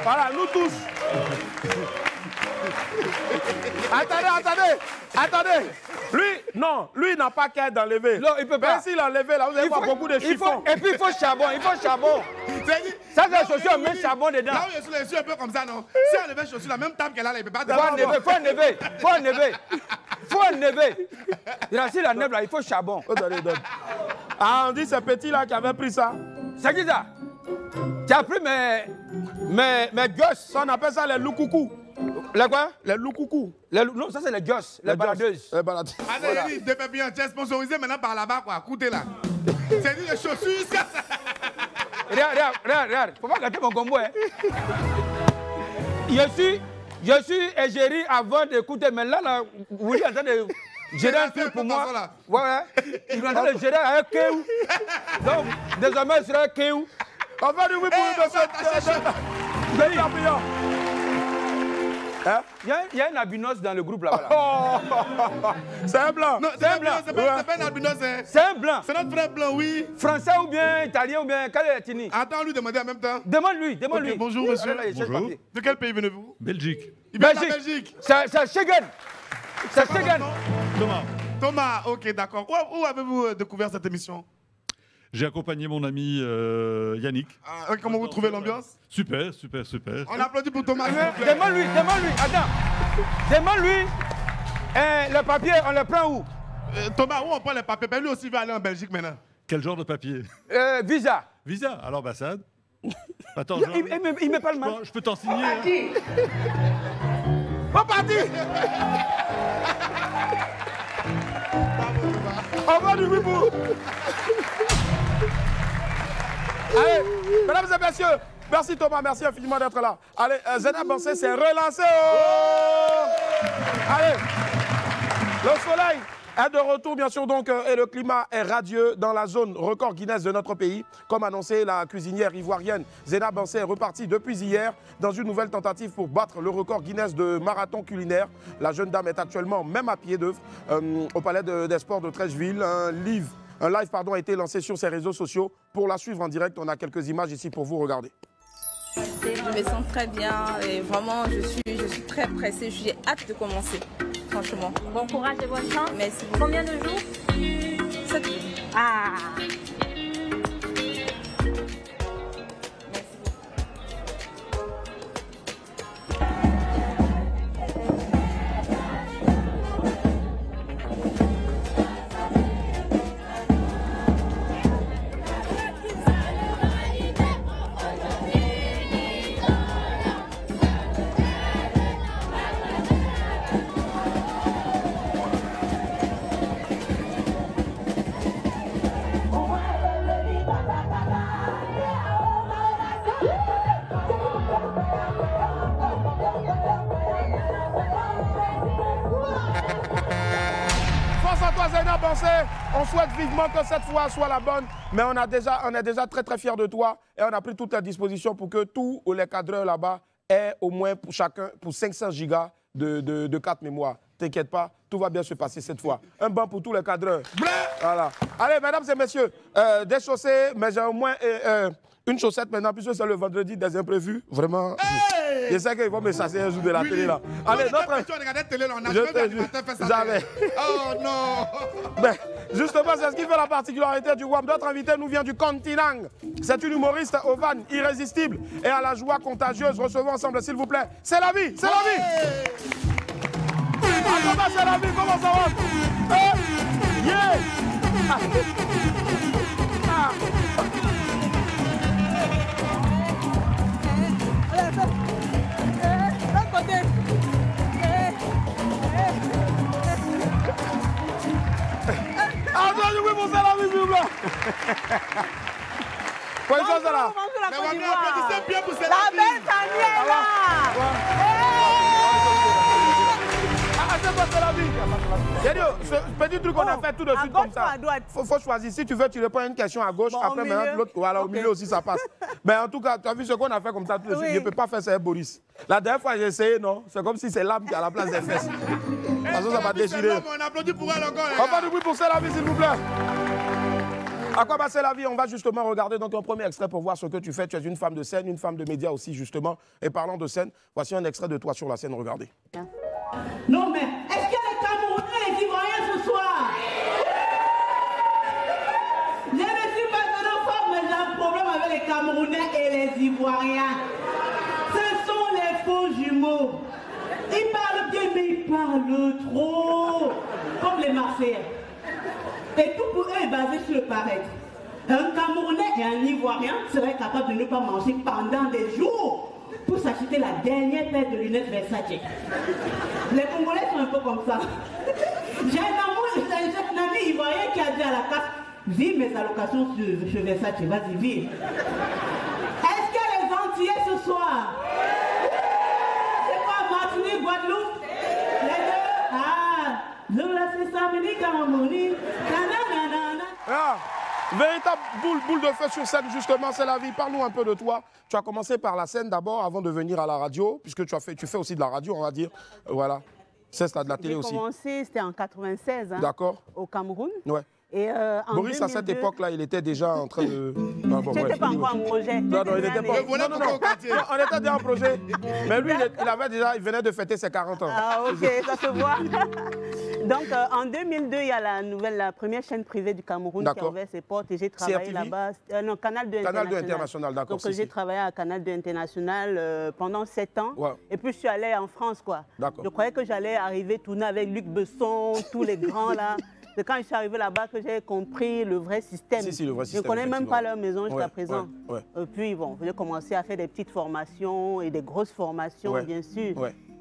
Voilà, nous tous. Attendez. Lui, il n'a pas qu'à d'enlever. Non, il peut pas. Mais s'il a enlevé, là, vous allez voir beaucoup de chiffons. Et puis, il faut charbon. Ça, c'est les chaussures, on met charbon dedans. Là où je suis les yeux un peu comme ça, non? Si elle enlevait les chaussures, la même table qu'elle a, elle ne peut pas... Faut enlever. Si la neige, là, il faut charbon. Ah, on dit c'est petit là qui avait pris ça. C'est qui ça? Tu as pris mes gosses. Ça, on appelle ça les loukoukous. Les quoi? Les loukoukous. Non, ça c'est les gosses, les baladeuses. Allez, des bien, tu es sponsorisé maintenant par là-bas, quoi. Écoutez là. C'est dit les chaussures. Regarde. Faut pas gâter mon combo, hein. Je suis égérie avant d'écouter, mais là, vous êtes en train de gérer un truc pour moi. Ouais. Il est en train de gérer avec Kéou. Donc, désormais, il sera Kéou. On va du oui pour le dossier. Il y a un albinos dans le groupe là-bas. C'est un blanc. Non, c'est un blanc. C'est pas un albinos. C'est un blanc. C'est notre frère blanc, oui. Français ou bien italien ou bien quel est ethnie? Attends, lui demander en même temps. Demande-lui. Okay, bonjour, monsieur. Bonjour. De quel pays venez-vous? Belgique. Il vient de la Belgique. C'est Schengen. C'est Schengen. Thomas, ok, d'accord. Où avez-vous découvert cette émission? J'ai accompagné mon ami Yannick. Comment vous trouvez l'ambiance? Super, super, super. On applaudit pour Thomas. Demande-lui, attends. Demande-lui, le papier, on le prend où? Thomas, où on prend les papiers? Ben, lui aussi il va aller en Belgique maintenant. Quel genre de papier? Visa. Visa, à l'ambassade. Attends, il me parle mal. Je peux t'en signer. On parti. On va du Wibou. Allez, mesdames et messieurs, merci Thomas, merci infiniment d'être là. Allez, Zena Bansé s'est relancé. Allez, le soleil est de retour, bien sûr, donc, et le climat est radieux dans la zone record Guinness de notre pays. Comme annoncé, la cuisinière ivoirienne Zena Bansé est repartie depuis hier dans une nouvelle tentative pour battre le record Guinness de marathon culinaire. La jeune dame est actuellement même à pied d'œuvre au Palais des Sports de Trècheville. Un live a été lancé sur ses réseaux sociaux. Pour la suivre en direct, on a quelques images ici pour vous regarder. Je me sens très bien et vraiment je suis très pressée, j'ai hâte de commencer, franchement. Bon courage et bonne chance. Merci. Combien de jours? 7 jours. Ah. On souhaite vivement que cette fois soit la bonne, mais on est déjà très très fiers de toi et on a pris toutes les dispositions pour que tous les cadreurs là-bas aient au moins pour chacun pour 500 gigas de carte mémoire. T'inquiète pas, tout va bien se passer cette fois. Un banc pour tous les cadreurs. Voilà. Allez, mesdames et messieurs, des chaussées, mais j'ai au moins une chaussette maintenant, puisque c'est le vendredi des imprévus. Vraiment, je sais qu'ils vont me chasser un jour de la télé là. Allez, notre... Jamais. Oh non. Ben, justement, c'est ce qui fait la particularité du WAM. Notre invité nous vient du continent. C'est une humoriste au van, irrésistible et à la joie contagieuse. Recevons ensemble, s'il vous plaît. C'est la vie, c'est la vie. Ah, comment c'est la vie, comment ça va? Yeah. Ah. Oui, bon, c'est la vie, s'il vous plaît. Bonjour la Côte d'Ivoire. La belle famille est là. C'est la vie. Ce petit truc qu'on a fait tout de suite comme ça. Faut choisir. Si tu veux, tu réponds à une question à gauche. Après, maintenant, l'autre, voilà, au milieu aussi, ça passe. Mais en tout cas, tu as vu ce qu'on a fait comme ça tout de suite. Je ne peux pas faire ça avec Boris. La dernière fois, j'ai essayé, non? C'est comme si c'est l'âme qui est à la place des fesses. De toute façon, ça va déchirer. On applaudit pour elle encore. On va du bruit pour C'est la vie, s'il vous plaît. À quoi va C'est la vie? On va justement regarder donc un premier extrait pour voir ce que tu fais. Tu es une femme de scène, une femme de médias aussi, justement. Et parlant de scène, voici un extrait de toi sur la scène. Regardez. Non, mais est-ce qu'il y a les Camerounais et les Ivoiriens ce soir? Je ne suis pas vraiment fort, mais j'ai un problème avec les Camerounais et les Ivoiriens. Ce sont les faux jumeaux. Ils parlent bien, mais ils parlent trop. Comme les Marseillais. Et tout pour eux est basé sur le paraître. Un Camerounais et un Ivoirien seraient capables de ne pas manger pendant des jours pour s'acheter la dernière paire de lunettes Versace. Les Congolais sont un peu comme ça. J'ai un ami ivoirien qui a dit à la casse, vis mes allocations sur Versace, vas-y, vis. Est-ce qu'il y a les Antillais ce soir? C'est quoi, Martinique, Guadeloupe? Les deux? Ah, Zola, c'est ça, Mini, Kamamoni, Ah, véritable boule de feu sur scène, justement, c'est la vie. Parle-nous un peu de toi. Tu as commencé par la scène d'abord avant de venir à la radio, puisque tu fais aussi de la radio, on va dire. Voilà. C'est ça, de la télé aussi. J'ai commencé, c'était en 96, hein, d'accord, au Cameroun. Ouais. Et Boris, à cette époque-là, il était déjà en train de... Tu n'étais pas encore en projet. Non, il n'était pas... Non, on était déjà en projet. Mais lui, il venait de fêter ses 40 ans. Ah, ok, ça se voit. Donc, en 2002, il y a la première chaîne privée du Cameroun qui a ouvert ses portes et j'ai travaillé là-bas. Non, Canal 2 International. Canal 2 International, d'accord. Donc, j'ai travaillé à Canal 2 International pendant 7 ans. Ouais. Et puis, je suis allée en France, quoi. Je croyais que j'allais arriver tourner avec Luc Besson, tous les grands, là. C'est quand je suis arrivé là-bas que j'ai compris le vrai système. Si, le vrai système. Je ne connais même pas leur maison jusqu'à présent. Et puis, bon, j'ai commencé à faire des petites formations et des grosses formations, bien sûr.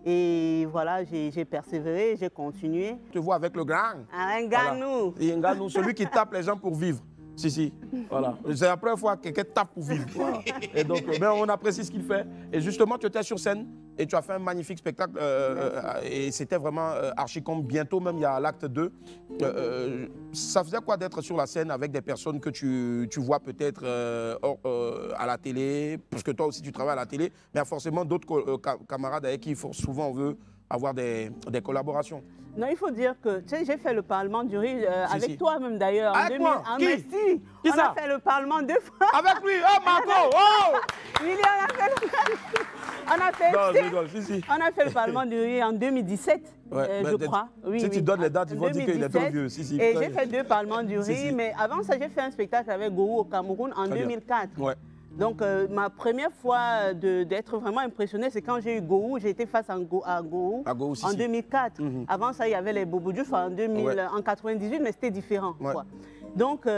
Et voilà, j'ai persévéré, j'ai continué. Tu vois avec le grand. Un Nganou. Voilà. Un Nganou, celui qui tape les gens pour vivre. Si. Voilà. C'est la première fois que quelqu'un tape pour vivre. Voilà. Et donc, on apprécie ce qu'il fait. Et justement, tu étais sur scène et tu as fait un magnifique spectacle. Et c'était vraiment archi-com. Bientôt, même, il y a l'acte 2. Ça faisait quoi d'être sur la scène avec des personnes que tu vois peut-être à la télé? Parce que toi aussi, tu travailles à la télé. Mais il y a forcément d'autres camarades avec qui souvent on veut avoir des collaborations. Non, il faut dire que, tu sais, j'ai fait le Parlement du Riz avec toi même d'ailleurs. Avec moi? Qui? Qui on a fait le Parlement 2 fois. Avec lui? Oh, Marco! Oh! Willy, on a fait le Parlement du Riz en 2017, je crois. Si tu donnes les dates, ils vont dire qu'il est trop vieux. Et j'ai fait 2 Parlements du Riz, mais avant ça, j'ai fait un spectacle avec Gourou au Cameroun en 2004. Donc, ma première fois d'être vraiment impressionnée, c'est quand j'ai eu Gourou. J'ai été face à Gourou en 2004. Avant ça, il y avait les Bobo Diouf en 98, mais c'était différent. Quoi. Donc,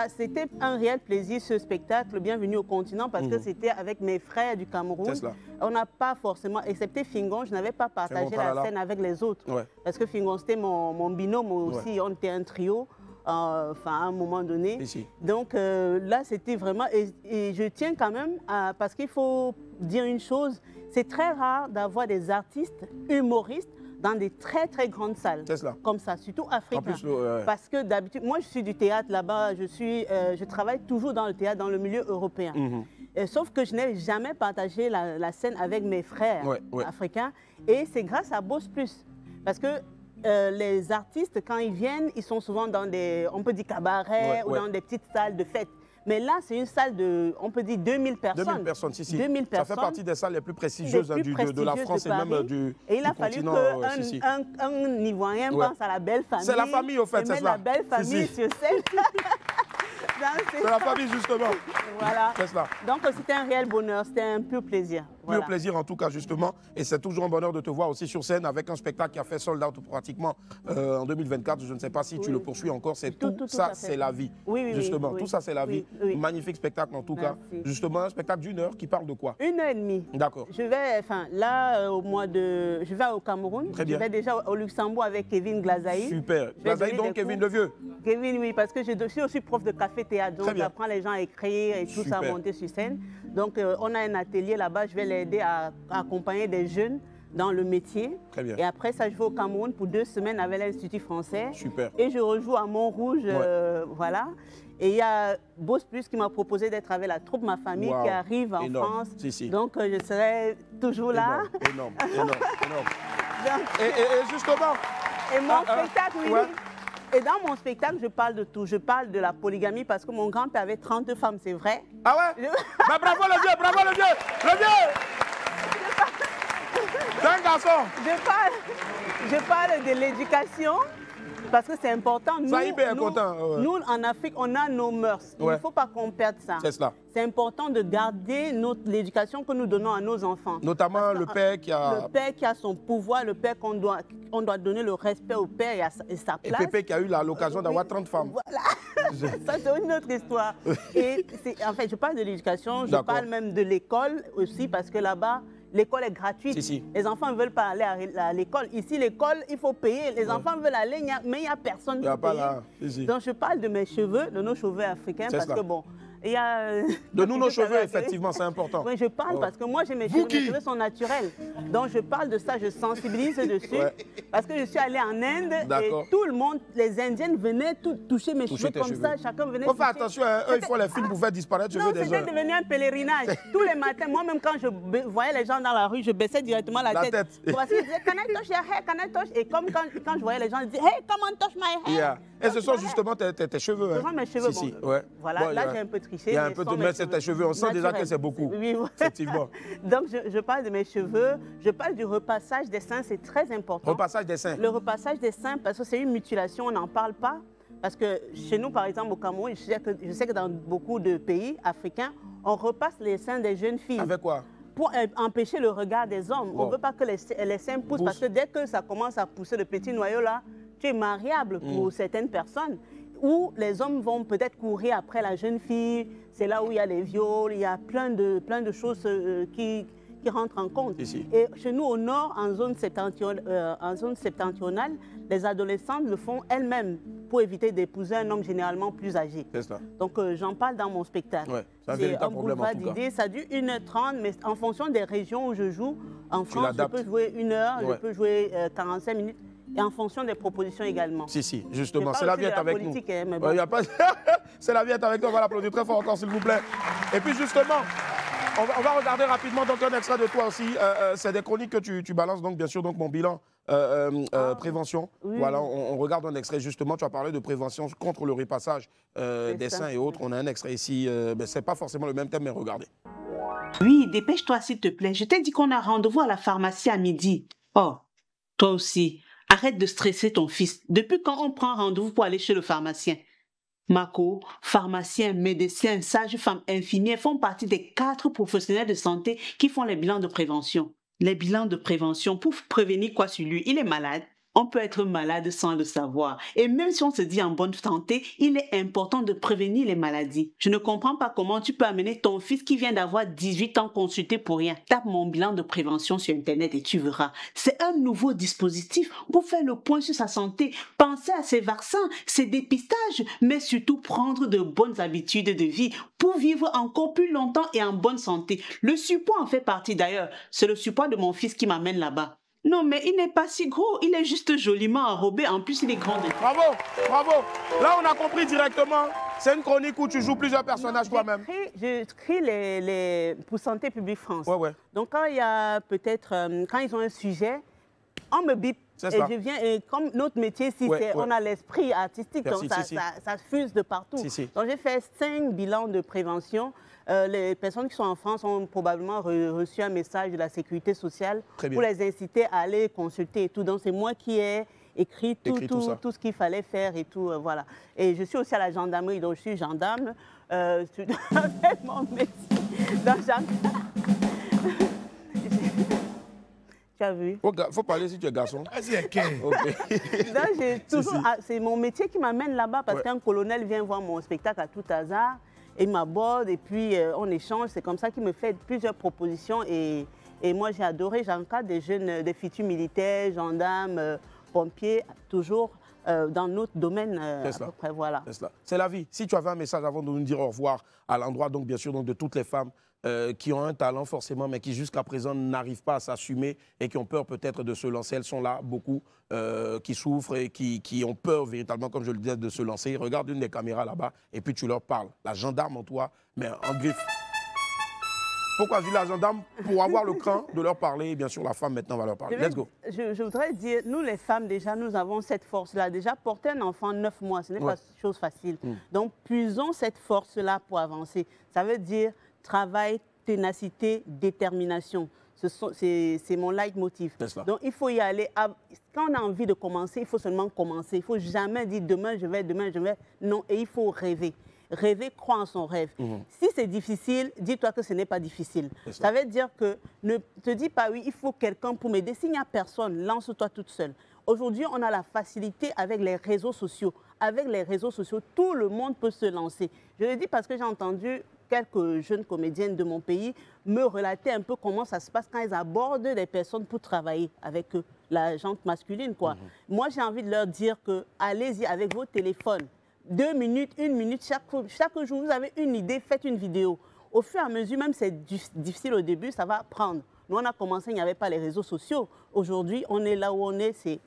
c'était un réel plaisir, ce spectacle, Bienvenue au continent, parce que c'était avec mes frères du Cameroun. On n'a pas forcément, excepté Fingon, je n'avais pas partagé la scène avec les autres. Parce que Fingon, c'était mon binôme aussi, on était un trio. À un moment donné. Donc là, c'était vraiment... Et je tiens quand même, parce qu'il faut dire une chose, c'est très rare d'avoir des artistes humoristes dans des très très grandes salles, comme ça, surtout africains. Parce que d'habitude, moi je suis du théâtre là-bas, je travaille toujours dans le théâtre, dans le milieu européen. Sauf que je n'ai jamais partagé la scène avec mes frères africains. Et c'est grâce à Boss Plus. Parce que les artistes, quand ils viennent, ils sont souvent dans des, on peut dire, cabarets ou dans des petites salles de fête. Mais là, c'est une salle de, on peut dire, 2000 personnes. 2000 personnes, si. 2000 personnes. Ça fait partie des salles les plus prestigieuses de la France et même du Et il a fallu qu'un Ivoirien pense à la belle famille. C'est la famille, au fait, c'est ça. La belle famille sur scène. C'est la famille, justement. Voilà. Donc, c'était un réel bonheur, c'était un pur plaisir. Pur plaisir, en tout cas, justement. Et c'est toujours un bonheur de te voir aussi sur scène avec un spectacle qui a fait sold out pratiquement en 2024. Je ne sais pas si tu le poursuis encore. C'est tout ça, c'est la vie. Justement, tout ça, c'est la vie. Magnifique spectacle, en tout cas. Justement, un spectacle d'1 heure qui parle de quoi? 1h30. D'accord. Je vais, là, je vais au Cameroun. Très bien. Je vais déjà au Luxembourg avec Kevin Glazaï. Super. Glazaï, donc Kevin le Vieux. Kevin, oui, parce que je suis aussi prof de café-théâtre. Donc, j'apprends les gens à écrire et tout ça, à monter sur scène. Donc, on a un atelier là-bas. Je vais l'aider à accompagner des jeunes dans le métier. Très bien. Et après ça, je vais au Cameroun pour 2 semaines avec l'Institut français. Super. Et je rejoue à Montrouge, voilà. Et il y a Boss Plus qui m'a proposé d'être avec la troupe Ma Famille qui arrive en France. Donc, je serai toujours là. Énorme. Et justement... Et mon spectacle, oui. Et dans mon spectacle, je parle de tout. Je parle de la polygamie parce que mon grand-père avait 32 femmes, c'est vrai. Ah ouais? Bah, bravo le vieux, bravo le vieux! Le vieux! C'est un garçon! Je parle de l'éducation parce que c'est important. Nous, en Afrique, on a nos mœurs. Il ne faut pas qu'on perde ça. C'est cela. C'est important de garder l'éducation que nous donnons à nos enfants. Notamment le père qui a... Le père qui a son pouvoir, le père qu'on doit donner le respect au père et sa place. Et Pépé qui a eu l'occasion d'avoir 30 femmes. Voilà. Ça, c'est une autre histoire. Et en fait, je parle de l'éducation, je parle même de l'école aussi parce que là-bas, l'école est gratuite. Les enfants ne veulent pas aller à l'école. Ici, l'école, il faut payer. Les enfants veulent aller, mais il n'y a personne pour payer. Donc, je parle de mes cheveux, de nos cheveux africains, parce que bon, Il y a... Donne-nous nos cheveux, effectivement, c'est important. Oui, je parle parce que moi, mes cheveux sont naturels. Donc, je parle de ça, je sensibilise dessus. Parce que je suis allée en Inde et tout le monde, les Indiennes venaient toucher mes cheveux comme ça. Chacun venait toucher. Faut faire attention, eux, ils font les films pour faire disparaître les cheveux des gens. Non, c'était devenu un pèlerinage. Tous les matins, moi-même, quand je voyais les gens dans la rue, je baissais directement la tête. Parce qu'ils disaient, can I touch your hair, can I touch? Et comme quand je voyais les gens, ils disaient, hey, come on, touch my hair. Et ce sont justement tes cheveux. Ce sont mes cheveux. Voilà, là, j'ai un peu triché. Il y a un peu de mettre tes cheveux, on sent déjà que c'est beaucoup. Oui, effectivement. Donc, je parle de mes cheveux, je parle du repassage des seins, c'est très important. Repassage des seins. Le repassage des seins, parce que c'est une mutilation, on n'en parle pas. Parce que chez nous, par exemple, au Cameroun, je sais que dans beaucoup de pays africains, on repasse les seins des jeunes filles. Avec quoi? Pour empêcher le regard des hommes. On ne veut pas que les seins poussent, parce que dès que ça commence à pousser le petit noyau là, tu es mariable pour certaines personnes. Où les hommes vont peut-être courir après la jeune fille, c'est là où il y a les viols, il y a plein de choses qui rentrent en compte. Ici. Et chez nous, au nord, en zone septentrionale, les adolescentes le font elles-mêmes pour éviter d'épouser un homme généralement plus âgé. C'est ça. Donc, j'en parle dans mon spectacle. Ouais, c'est un véritable problème en tout cas. Ça dure 1h30, mais en fonction des régions où je joue, en France, je peux jouer 1 heure, je peux jouer 45 minutes. Et en fonction des propositions également. Si, justement. C'est la vie est avec nous. Bon. C'est la vie est avec nous. On va l'applaudir très fort encore, s'il vous plaît. Et puis, justement, on va regarder rapidement donc, un extrait de toi aussi. C'est des chroniques que tu balances, donc, bien sûr, donc, mon bilan prévention. Oui. Voilà, on regarde un extrait, justement. Tu as parlé de prévention contre le repassage des seins et autres. On a un extrait ici. C'est pas forcément le même thème, mais regardez. Oui, dépêche-toi, s'il te plaît. Je t'ai dit qu'on a rendez-vous à la pharmacie à midi. Oh, toi aussi. Arrête de stresser ton fils. Depuis quand on prend rendez-vous pour aller chez le pharmacien? Mako, pharmacien, médecin, sage-femme, infirmière font partie des 4 professionnels de santé qui font les bilans de prévention. Les bilans de prévention pour prévenir quoi sur lui? Il est malade. On peut être malade sans le savoir. Et même si on se dit en bonne santé, il est important de prévenir les maladies. Je ne comprends pas comment tu peux amener ton fils qui vient d'avoir 18 ans consulter pour rien. Tape mon bilan de prévention sur Internet et tu verras. C'est un nouveau dispositif pour faire le point sur sa santé. Penser à ses vaccins, ses dépistages, mais surtout prendre de bonnes habitudes de vie pour vivre encore plus longtemps et en bonne santé. Le surpoids en fait partie d'ailleurs. C'est le surpoids de mon fils qui m'amène là-bas. Non, mais il n'est pas si gros, il est juste joliment enrobé, en plus il est grand. Bravo, bravo. Là, on a compris directement. C'est une chronique où tu joues plusieurs personnages toi-même. J'écris pour Santé publique France. Ouais. Donc, quand il y a peut-être, quand ils ont un sujet, on me bip. Et je viens, et comme notre métier, on a l'esprit artistique, donc ça fuse de partout. Donc, j'ai fait 5 bilans de prévention. Les personnes qui sont en France ont probablement reçu un message de la sécurité sociale pour les inciter à aller consulter et tout. Donc, c'est moi qui ai écrit tout ce qu'il fallait faire et tout. Voilà. Et je suis aussi à la gendarmerie, donc je suis gendarme. Je suis avec mon métier dans Tu as vu? Faut parler si tu es garçon. C'est mon métier qui m'amène là-bas parce qu'un colonel vient voir mon spectacle à tout hasard. Il m'aborde et puis on échange. C'est comme ça qu'il me fait plusieurs propositions. Et moi, j'ai adoré. J'encadre des jeunes, des futurs militaires, gendarmes, pompiers, toujours dans notre domaine. À peu près, voilà. C'est la vie. Si tu avais un message avant de nous dire au revoir à l'endroit, donc bien sûr, donc, de toutes les femmes qui ont un talent forcément, mais qui jusqu'à présent n'arrivent pas à s'assumer et qui ont peur peut-être de se lancer. Elles sont là, beaucoup, qui souffrent et qui ont peur véritablement, comme je le disais, de se lancer. Regarde une des caméras là-bas et puis tu leur parles. La gendarme en toi, mais en griffe. Pourquoi je dis la gendarme? Pour avoir le cran de leur parler. Et bien sûr, la femme maintenant va leur parler. Let's go. Je voudrais dire, nous les femmes déjà, nous avons cette force-là. Déjà, porter un enfant 9 mois, ce n'est pas chose facile. Donc, puisons cette force-là pour avancer. Ça veut dire travail, ténacité, détermination. C'est mon leitmotiv. Donc, il faut y aller. Quand on a envie de commencer, il faut seulement commencer. Il ne faut jamais dire demain, je vais. Non, et il faut rêver. Rêver, croire en son rêve. Si c'est difficile, dis-toi que ce n'est pas difficile. Ça veut dire que ne te dis pas, oui, il faut quelqu'un pour m'aider. S'il n'y a personne, lance-toi toute seule. Aujourd'hui, on a la facilité avec les réseaux sociaux. Avec les réseaux sociaux, tout le monde peut se lancer. Je le dis parce que j'ai entendu quelques jeunes comédiennes de mon pays me relater un peu comment ça se passe quand elles abordent des personnes pour travailler avec eux, la gente masculine, quoi. Moi, j'ai envie de leur dire que allez-y avec vos téléphones. 2 minutes, 1 minute, chaque jour, vous avez une idée, faites une vidéo. Au fur et à mesure, même c'est difficile au début, ça va prendre. Nous, on a commencé, il n'y avait pas les réseaux sociaux. Aujourd'hui, on est là où on est, c'est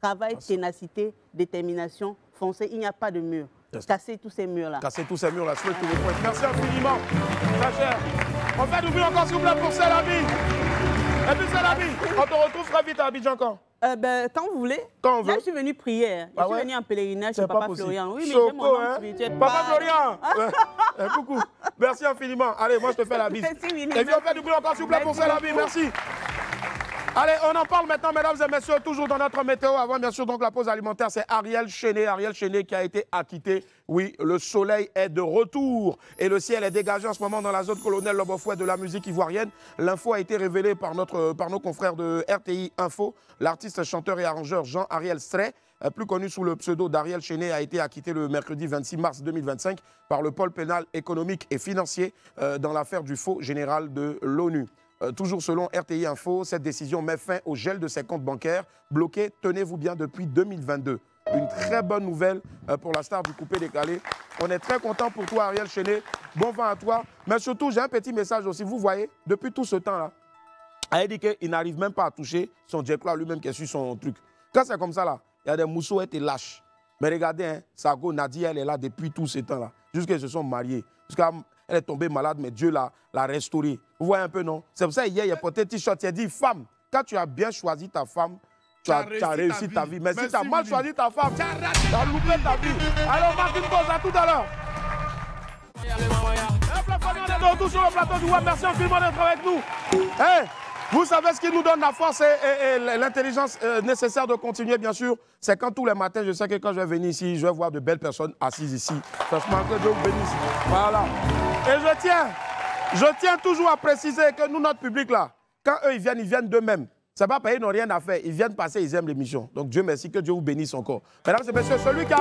travail, ténacité, détermination, foncer, il n'y a pas de mur. Casser tous ces murs-là. Casser tous ces murs-là, c'est tout le point. Merci infiniment, très cher. On fait du bruit encore, s'il vous plaît, pour Célabi. Et puis Célabi, on te retrouve très vite à Abidjan quand quand vous voulez. Quand on veut. Là, je suis venue prier. Je suis venue en pèlerinage chez Papa Florian. Oui, mais Choco, j'ai mon nom spirituel. Papa Florian. Coucou. Merci infiniment. Allez, moi, je te fais la bise. Merci, Willy. Et puis, on fait du bruit encore, s'il vous plaît, pour Célabi. Merci. Allez, on en parle maintenant, mesdames et messieurs, toujours dans notre météo. Avant, bien sûr, donc la pause alimentaire, c'est Ariel Chéné. Ariel Chéné qui a été acquitté. Oui, le soleil est de retour et le ciel est dégagé en ce moment dans la zone Colonel Lobofouet de la musique ivoirienne. L'info a été révélée par nos confrères de RTI Info. L'artiste, chanteur et arrangeur Jean-Ariel Stray, plus connu sous le pseudo d'Ariel Chéné, a été acquitté le mercredi 26 mars 2025 par le pôle pénal économique et financier dans l'affaire du faux général de l'ONU. Toujours selon RTI Info, cette décision met fin au gel de ses comptes bancaires bloqués, tenez-vous bien, depuis 2022. Une très bonne nouvelle pour la star du coupé décalé. On est très content pour toi, Ariel Chéné. Bon vent à toi. Mais surtout, j'ai un petit message aussi. Vous voyez, depuis tout ce temps-là, elle dit qu'il n'arrive même pas à toucher son Jack-là lui-même qui a su son truc. Quand c'est comme ça, là, il y a des mousseaux qui étaient lâches. Mais regardez, hein, Sago, Nadia, elle est là depuis tout ce temps-là. Jusqu'à ce qu'ils se sont mariés. Elle est tombée malade, mais Dieu l'a restaurée. Vous voyez un peu, non? C'est pour ça hier, il a porté un t-shirt. Il a dit, femme, quand tu as bien choisi ta femme, tu as réussi ta vie. Mais si tu as mal choisi ta femme, tu as loupé ta vie. Alors, on marque une pause, à tout à l'heure. On est de retour sur le plateau du WAP. Merci infiniment d'être avec nous. Hey, vous savez ce qui nous donne la force et l'intelligence nécessaire de continuer, bien sûr. C'est quand tous les matins, je sais que quand je vais venir ici, je vais voir de belles personnes assises ici. Franchement, que Dieu vous bénisse. Voilà. Et je tiens toujours à préciser que nous, notre public là, quand eux ils viennent d'eux-mêmes. C'est pas parce qu'ils n'ont rien à faire. Ils viennent passer, ils aiment l'émission. Donc Dieu merci, que Dieu vous bénisse encore. Mesdames et messieurs, celui qui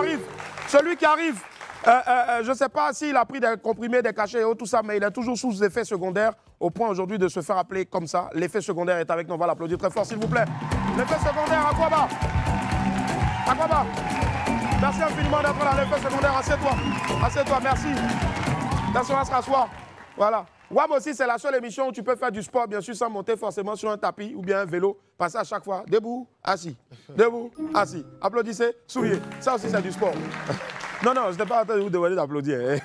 arrive, je ne sais pas s'il a pris des comprimés, des cachets et tout ça, mais il est toujours sous effet secondaire, au point aujourd'hui de se faire appeler comme ça. L'effet secondaire est avec nous, on va l'applaudir très fort, s'il vous plaît. L'effet secondaire, Aquaba. Aquaba. Merci infiniment d'être là, l'effet secondaire. Assieds-toi. Assieds-toi, merci. Attention à se rasseoir. Voilà. WAM aussi, c'est la seule émission où tu peux faire du sport, bien sûr, sans monter forcément sur un tapis ou bien un vélo. Passer à chaque fois. Debout, assis. Debout, assis. Applaudissez, souriez. Ça aussi, c'est du sport. Non, je n'étais pas en train de vous demander d'applaudir.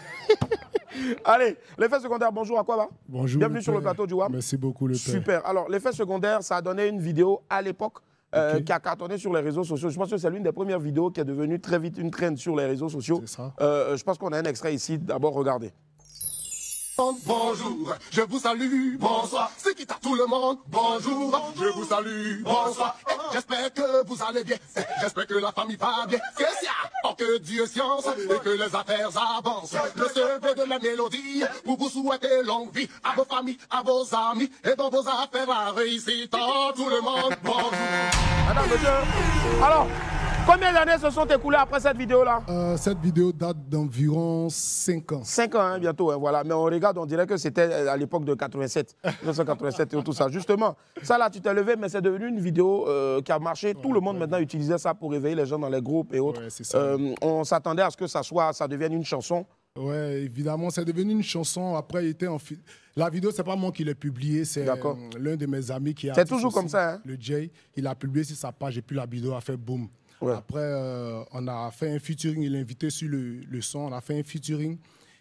Allez, l'effet secondaire, bonjour, à quoi va? Bonjour. Bienvenue sur le plateau du WAM. Merci beaucoup, le père. Super. Alors, l'effet secondaire, ça a donné une vidéo à l'époque qui a cartonné sur les réseaux sociaux. Je pense que c'est l'une des premières vidéos qui est devenue très vite une trend sur les réseaux sociaux. C'est ça. Je pense qu'on a un extrait ici. D'abord, regardez. Bonjour, je vous salue, bonsoir, c'est qui t'a tout le monde, bonjour, je vous salue, bonsoir, j'espère que vous allez bien, j'espère que la famille va bien, que que Dieu science et que les affaires avancent, le secret de la mélodie, pour vous souhaiter longue vie, à vos familles, à vos amis, et dans vos affaires à réussite, tout le monde, bonjour. Madame, monsieur, alors, combien d'années se sont écoulées après cette vidéo-là? Cette vidéo date d'environ 5 ans. 5 ans, hein, bientôt, hein, voilà. Mais on regarde, on dirait que c'était à l'époque de 87, 1987 et tout ça. Justement, ça là, tu t'es levé, mais c'est devenu une vidéo qui a marché. Tout le monde maintenant utilisait ça pour réveiller les gens dans les groupes et autres. On s'attendait à ce que ça devienne une chanson. Oui, évidemment, c'est devenu une chanson. Après, il était la vidéo, c'est pas moi qui l'ai publiée, c'est l'un de mes amis qui a... C'est toujours comme ça, hein? Le Jay, il a publié sur sa page et puis la vidéo a fait boum. Ouais. Après, on a fait un featuring, il l'a invité sur le son, on a fait un featuring.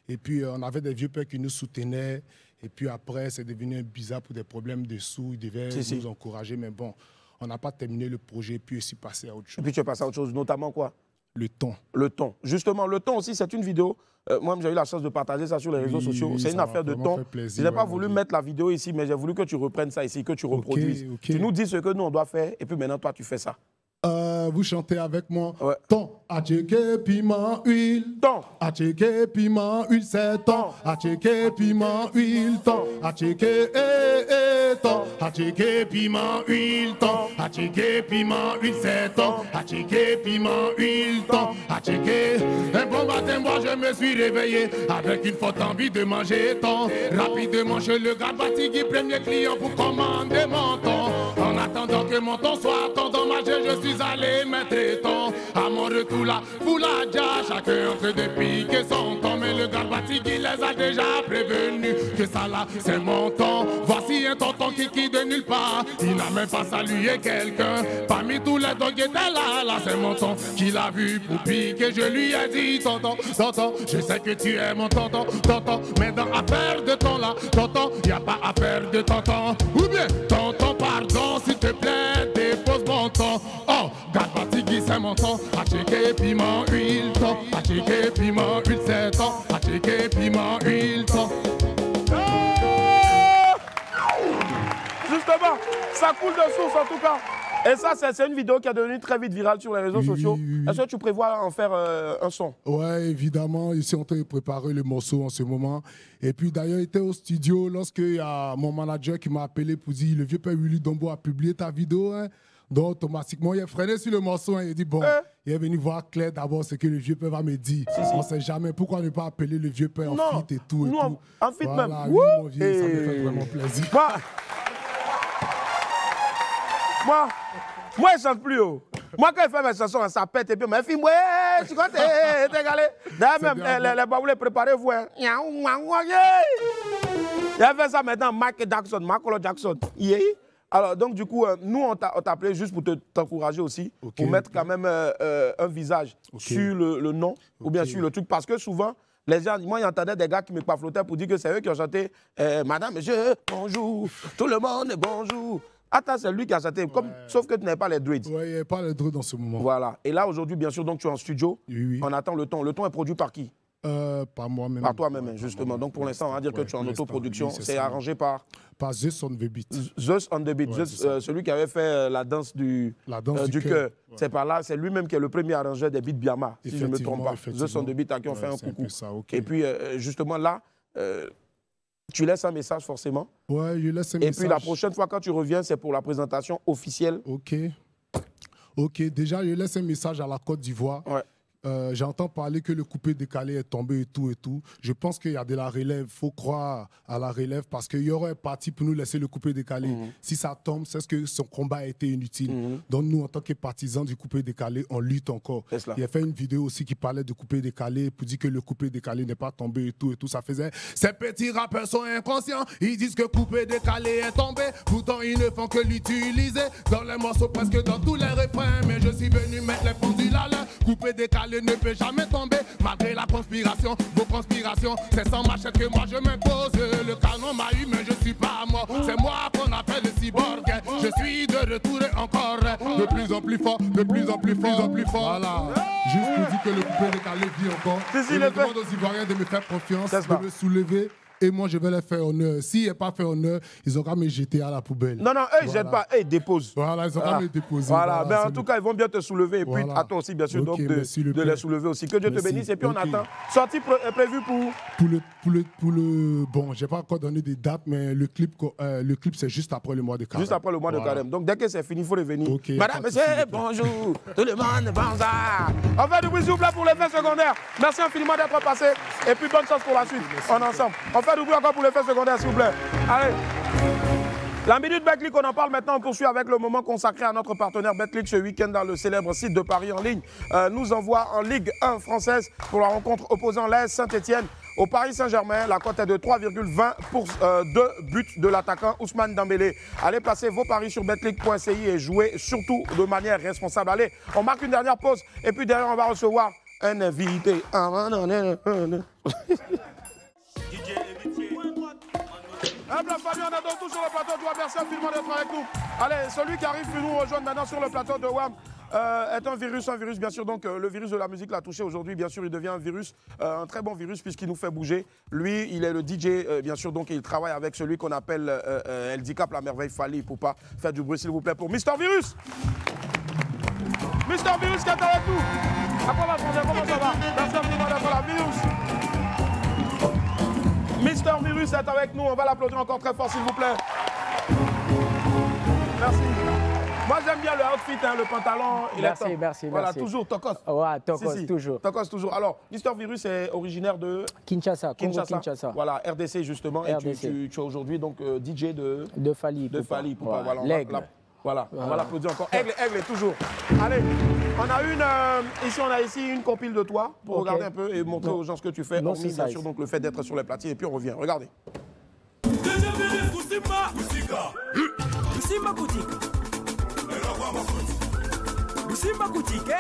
Et puis, on avait des vieux pères qui nous soutenaient. Et puis après, c'est devenu bizarre pour des problèmes de sous. Ils devaient nous encourager. Mais bon, on n'a pas terminé le projet. Puis, je suis passé à autre chose. Et puis, tu es passé à autre chose, notamment quoi? Le ton. Le ton. Justement, le ton aussi, c'est une vidéo. Moi, j'ai eu la chance de partager ça sur les réseaux sociaux. C'est une affaire de ton. Je n'ai pas voulu mettre la vidéo ici, mais j'ai voulu que tu reprennes ça ici, que tu reproduises. Tu nous dis ce que nous, on doit faire. Et puis maintenant, toi, tu fais ça. Vous chantez avec moi. Ouais. Ton, attiqué, piment, huile. Ton, attiqué, piment, huile, c'est ton. Attiqué, piment, huile, ton. Attiqué, ton. Attiqué, piment, huile, ton. Attiqué, piment, huile, c'est ton. Attiqué, piment, huile, ton. Attiqué. Un bon matin, moi, je me suis réveillé avec une forte envie de manger ton. Rapidement, je le garde fatigué, premier client pour commander mon ton. On attendant que mon temps soit endommagé, je suis allé mettre étant. À mon retour là, Fouladia, chacun entre de piquer son temps. Mais le Garbati qui les a déjà prévenus que ça là, c'est mon temps. Voici un tonton qui de nulle part, il n'a même pas salué quelqu'un. Parmi tous les dogs qui étaient là, c'est mon tonton qui l'a vu pour piquer. Je lui ai dit, tonton, tonton, je sais que tu es mon tonton, tonton. Mais dans affaire de ton là, tonton, y a pas affaire de tonton. Ou bien, tonton, pardon, s'il te plaît, dépose mon ton. Oh, Garbati qui c'est mon ton. Acheté piment, huile, ton. Acheté piment, huile, c'est ton. Acheté piment, huile, ton. Justement, ça coule de source en tout cas. Et ça, c'est une vidéo qui est devenue très vite virale sur les réseaux sociaux. Est-ce que tu prévois en faire un son? Ouais, évidemment. Ici, on est en train de préparer le morceau en ce moment. Et puis d'ailleurs, il était au studio lorsque il y a mon manager qui m'a appelé pour dire le vieux père Willy Dombo a publié ta vidéo. Hein. Donc automatiquement, il a freiné sur le morceau. Hein. Il a dit bon, il est venu voir Claire d'abord ce que le vieux père va me dire. On ne sait jamais pourquoi ne pas appeler le vieux père en feat et tout. En feat voilà, même. Oui, mon vieux, ça me fait vraiment plaisir. Moi, je chante plus haut. Moi, quand il fait mes chansons, ça pète et puis, mais fille, ouais, tu comptes, t'es galé. D'ailleurs, même, les baoulés, préparez-vous. Hein. Il a fait ça maintenant, Michael Jackson. Yeah. Alors, donc, du coup, nous, on t'a appelé juste pour t'encourager aussi, pour mettre quand même un visage sur le nom, ou bien sur le truc, parce que souvent, les gens, moi, j'entendais des gars qui me paflotaient pour dire que c'est eux qui ont chanté Madame, Monsieur, bonjour, tout le monde, bonjour. Attends, c'est lui qui a chanté, sauf que tu n'avais pas les dreads. Oui, il n'y avait pas les dreads dans ce moment. Voilà. Et là, aujourd'hui, bien sûr, donc tu es en studio. Oui. On attend le ton. Le ton est produit par qui? Par moi-même. Par toi-même, justement. Donc pour l'instant, on va dire que tu es en autoproduction. Oui, c'est arrangé par Zeus on the Beat. Zeus on the Beat. Ouais, celui qui avait fait la danse du cœur. Ouais. C'est par là, c'est lui-même qui est le premier arrangeur des beats Biama, si je ne me trompe pas. Zeus on the Beat à qui on fait un coucou. Ça, okay. Et puis, justement, là, tu laisses un message forcément. Ouais, je laisse un message. Et puis la prochaine fois, quand tu reviens, c'est pour la présentation officielle. Ok, déjà, je laisse un message à la Côte d'Ivoire. Ouais. J'entends parler que le coupé décalé est tombé et tout. Je pense qu'il y a de la relève. Il faut croire à la relève parce qu'il y aurait un parti pour nous laisser le coupé décalé. Si ça tombe, c'est que son combat a été inutile. Donc nous, en tant que partisans du coupé décalé, on lutte encore. Il a fait une vidéo aussi qui parlait de coupé décalé pour dire que le coupé décalé n'est pas tombé et tout. Ça faisait, ces petits rappeurs sont inconscients. Ils disent que coupé décalé est tombé. Pourtant, ils ne font que l'utiliser dans les morceaux, presque dans tous les refrains. Mais je suis venu mettre les pendules à l'heure. Coupé décalé ne peut jamais tomber, malgré la conspiration, vos conspirations. C'est sans machette que moi je m'impose. Le canon m'a eu, mais je suis pas mort. C'est moi qu'on appelle le cyborg. Je suis de retour encore, de plus en plus fort, de plus en plus fort. Voilà. Juste pour dire que le coupé décalé vit encore. Je demande aux Ivoiriens de me faire confiance, de me soulever. Et moi, je vais les faire honneur. S'il n'est pas fait honneur, ils auront qu'à me jeter à la poubelle. Non, eux, ils ne jettent pas, ils déposent. Voilà, ils auront qu'à me déposer. Voilà, mais en tout cas, ils vont bien te soulever. Et puis, à toi aussi, bien sûr, donc de les soulever aussi. Que Dieu te bénisse. Et puis, on attend. Sortie prévue pour le... Bon, je n'ai pas encore donné des dates, mais le clip c'est juste après le mois de carême. Juste après le mois de carême. Donc, dès que c'est fini, il faut revenir. Madame, monsieur, bonjour. Tout le monde, bonjour. On fait du bruit, s'il vous plaît, pour l'effet secondaire. Merci infiniment d'être passé. Et puis, bonne chance pour la suite. On est ensemble. Du bruit encore pour l'effet secondaire, s'il vous plaît. Allez. La Minute Betclic, on en parle maintenant. On poursuit avec le moment consacré à notre partenaire Betclic ce week-end dans le célèbre site de Paris en ligne. Nous envoie en Ligue 1 française pour la rencontre opposant l'AS Saint-Etienne au Paris Saint-Germain. La cote est de 3,20 pour 2 buts de l'attaquant Ousmane Dembélé. Allez placer vos paris sur betclic.ci et jouez surtout de manière responsable. Allez, on marque une dernière pause et puis derrière on va recevoir un invité. La famille, on est donc tous sur le plateau de WAM. Merci infiniment d'être avec nous. Allez, celui qui arrive pour nous rejoindre maintenant sur le plateau de WAM est un virus bien sûr. Donc le virus de la musique l'a touché aujourd'hui. Bien sûr, il devient un virus, un très bon virus puisqu'il nous fait bouger. Lui, il est le DJ, bien sûr. Donc il travaille avec celui qu'on appelle Eldicap, la merveille Fali, pour pas faire du bruit, s'il vous plaît, pour Mister Virus. Mister Virus qui est avec nous. Après la frontière, comment ça va? Merci infiniment d'être là, Virus. Mister Virus est avec nous, on va l'applaudir encore très fort s'il vous plaît. Merci. Moi j'aime bien le outfit, hein, le pantalon. Merci. Voilà, toujours Tokos. Ouais, Tokos, toujours. Tokos, toujours. Alors, Mister Virus est originaire de Kinshasa, Congo Kinshasa. Voilà, RDC justement. RDC. Et tu es aujourd'hui donc DJ de Fali. De Fali. Voilà, l'aigle. Voilà, on va l'applaudir encore. Aigle est toujours. Allez, on a ici on a une compile de toi pour regarder un peu et montrer aux gens ce que tu fais. Hormis bien sûr donc le fait d'être sur les platines et puis on revient. Regardez. Lusimba Koutique,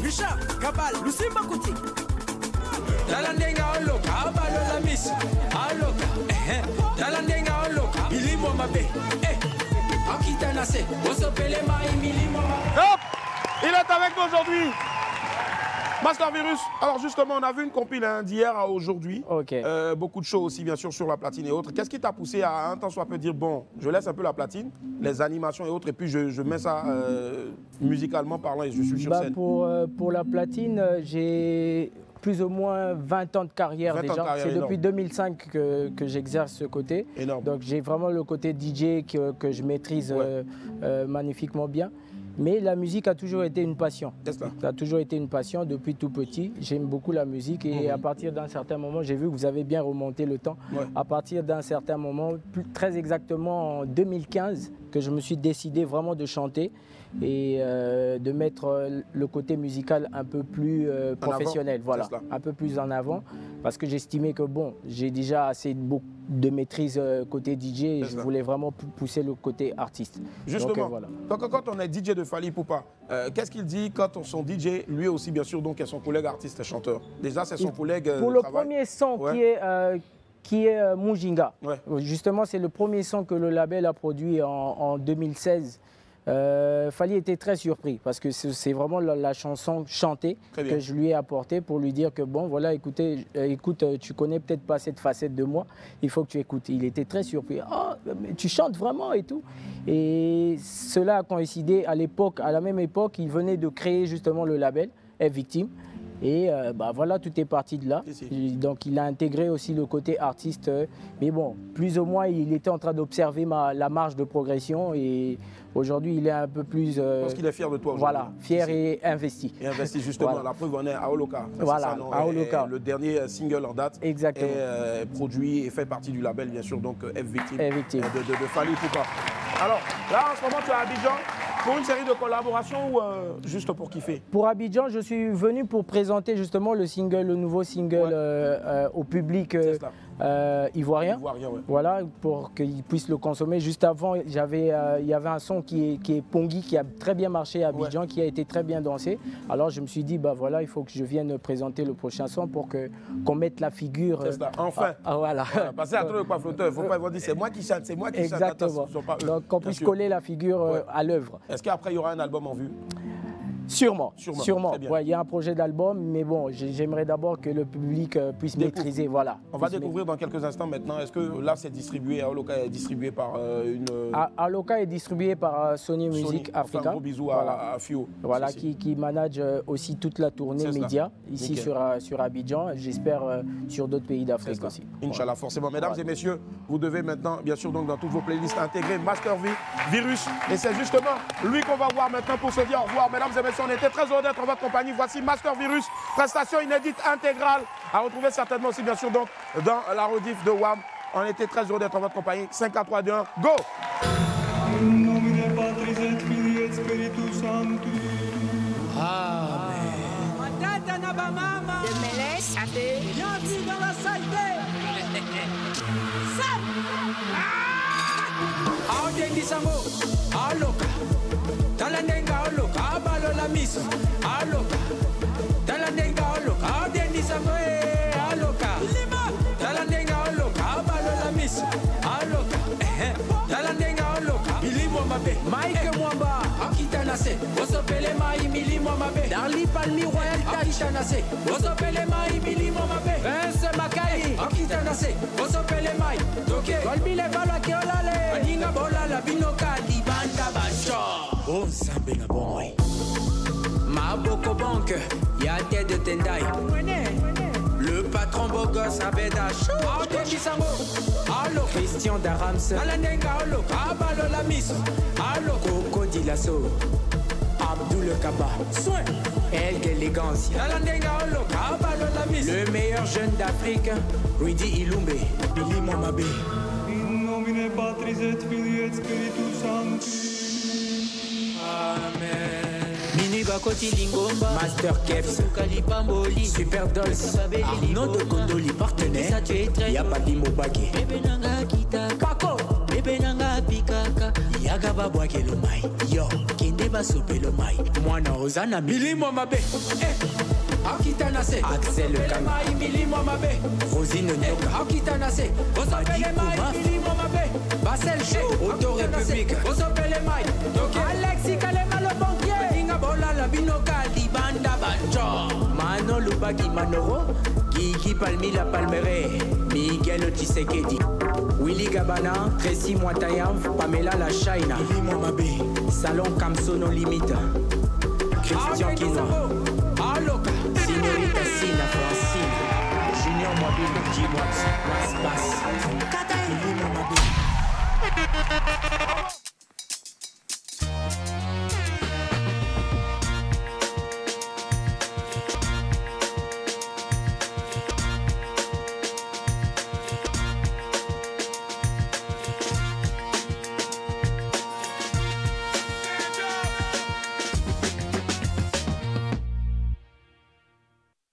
Richard Kabal, Lusimba Koutique. Dalandenga oloka, abalo la miss, aloka. Dalandenga oloka, ilimo mabe. Akita nase, osopele mai milimo. Hop, il est avec nous aujourd'hui. Master Virus, alors justement, on a vu une compile d'hier à aujourd'hui. Beaucoup de shows aussi, bien sûr, sur la platine et autres. Qu'est-ce qui t'a poussé à un temps soit peu dire, bon, je laisse un peu la platine, les animations et autres, et puis je mets ça musicalement parlant et je suis sur scène? Pour la platine, j'ai plus ou moins 20 ans de carrière déjà. C'est depuis 2005 que j'exerce ce côté. Énorme. Donc j'ai vraiment le côté DJ que je maîtrise magnifiquement bien. Mais la musique a toujours été une passion. Ça a toujours été une passion depuis tout petit. J'aime beaucoup la musique et à partir d'un certain moment, j'ai vu que vous avez bien remonté le temps. À partir d'un certain moment, très exactement en 2015, que je me suis décidé vraiment de chanter et de mettre le côté musical un peu plus professionnel, voilà, un peu plus en avant, parce que j'estimais que bon, j'ai déjà assez de maîtrise côté DJ et je voulais vraiment pousser le côté artiste. Justement, donc, voilà. Quand on est DJ de Fally Ipupa, qu'est-ce qu'il dit quand son DJ, lui aussi bien sûr, donc est son collègue artiste et chanteur? Déjà c'est son collègue pour le premier son qui est Mujinga. Justement, c'est le premier son que le label a produit en 2016. Fally était très surpris parce que c'est vraiment la chanson chantée que je lui ai apportée pour lui dire que bon voilà, écoute, tu connais peut-être pas cette facette de moi, il faut que tu écoutes. Il était très surpris. Oh, mais tu chantes vraiment et tout. Et cela a coïncidé à l'époque, à la même époque, il venait de créer justement le label F-Victime. Et voilà, tout est parti de là. Donc il a intégré aussi le côté artiste. Mais bon, plus ou moins, il était en train d'observer la marge de progression. Et aujourd'hui, il est un peu plus... Parce qu'il est fier de toi. Voilà, fier et investi. Et investi, justement. Voilà. La preuve, on est à Oloka. Voilà, à Oloka. Le dernier single en date. Exactement. Est produit et fait partie du label, bien sûr, donc F-Victime. De Fally Ipupa. Alors, là, en ce moment, tu es à Abidjan. Pour une série de collaborations ou juste pour kiffer? Pour Abidjan, je suis venu pour présenter justement le nouveau single au public ivoirien. Voilà, pour qu'ils puissent le consommer. Juste avant, il y avait un son qui est Pongi, qui a très bien marché à Abidjan, qui a été très bien dansé. Alors je me suis dit, bah voilà, il faut que je vienne présenter le prochain son pour qu'on mette la figure. Enfin. Voilà. Passer à trop de quoi flotteur. Il ne faut pas dire c'est moi qui chante, c'est moi qui chante. Exactement. Donc qu'on puisse coller la figure à l'œuvre. Est-ce qu'après il y aura un album en vue? Sûrement. Il y a un projet d'album, mais bon, j'aimerais d'abord que le public puisse maîtriser. Voilà. On va découvrir dans quelques instants maintenant. Est-ce que là, c'est distribué, Oloka est distribué par une... Oloka est distribué par Sony Music Africa. Un gros bisou à Fio. Voilà, qui manage aussi toute la tournée média ici sur Abidjan. J'espère sur d'autres pays d'Afrique aussi. Inch'Allah, forcément. Mesdames et messieurs, vous devez maintenant, bien sûr, donc, dans toutes vos playlists, intégrer Master Virus. Et c'est justement lui qu'on va voir maintenant pour se dire au revoir. Mesdames et messieurs, on était très heureux d'être en votre compagnie. Voici Master Virus, prestation inédite intégrale, à retrouver certainement aussi, bien sûr, donc, dans la rediff de WAM. On était très heureux d'être en votre compagnie. 5, 4, 3, 2, 1, go! Bienvenue dans la saleté. Aloka, talandenga aloka, abalo la miso, aloka, talandenga aloka, adendisango aloka, talandenga aloka, abalo la miso, aloka, talandenga aloka, milimo mabe, Mike Mwamba, akita nase, osopele mai milimo mabe, Darli Palmi Royal akita nase, osopele mai milimo mabe, Vince Makai, akita nase, osopele mai, toke, Kolbi le valo keolale, aninga bola la binoka libanda bacho. Oh, Zambé na boy. Maboko Banque, y'a tête de Tendai. Le patron beau gosse Abeda Chou. Allo Christian Darams. Alandenga allo Abalo la miss. Allo Coco Dilasso. Abdoul Kaba. Soin. El d'élégance. Alandenga allo Abalo la miss. Le meilleur jeune d'Afrique, Rudy Ilumbe. Billy Momabe. Patris et Filii et Spiritus Sancti. Amen. Mini Bakoti Lingomba, Master Keps, Kalipamboli, Super Dolls, Arnaud de Kondoli, partenaire, Yapati Mobaki, Ebenanga Kitaka, Paco, Ebenanga Pikaka, Yagaba Boakelomai, Yo, Kendeba Sopelomai, Moana Rosana, Milimo Mabe, Akitanase, Axel Kamai, Milimo Mabe, Rosine Nyoka, Akitanase, Osapelemai, Milimo Mabe, Basel Chou, Auto République, Osapelemai, Alexis Kalema le banquier. Bola la binoka libanda banjo Mano Lubaki Manoro Kiki Palmila Palmere Miguel Tshisekedi Willy Gabana Tracy Mwatayav Pamela La China Limo Mabe Salon Kamsono Limite Christian Kino Aloka Signorita Sina Francine Junior Mobile Jimox Maspas Kata Limo Mabe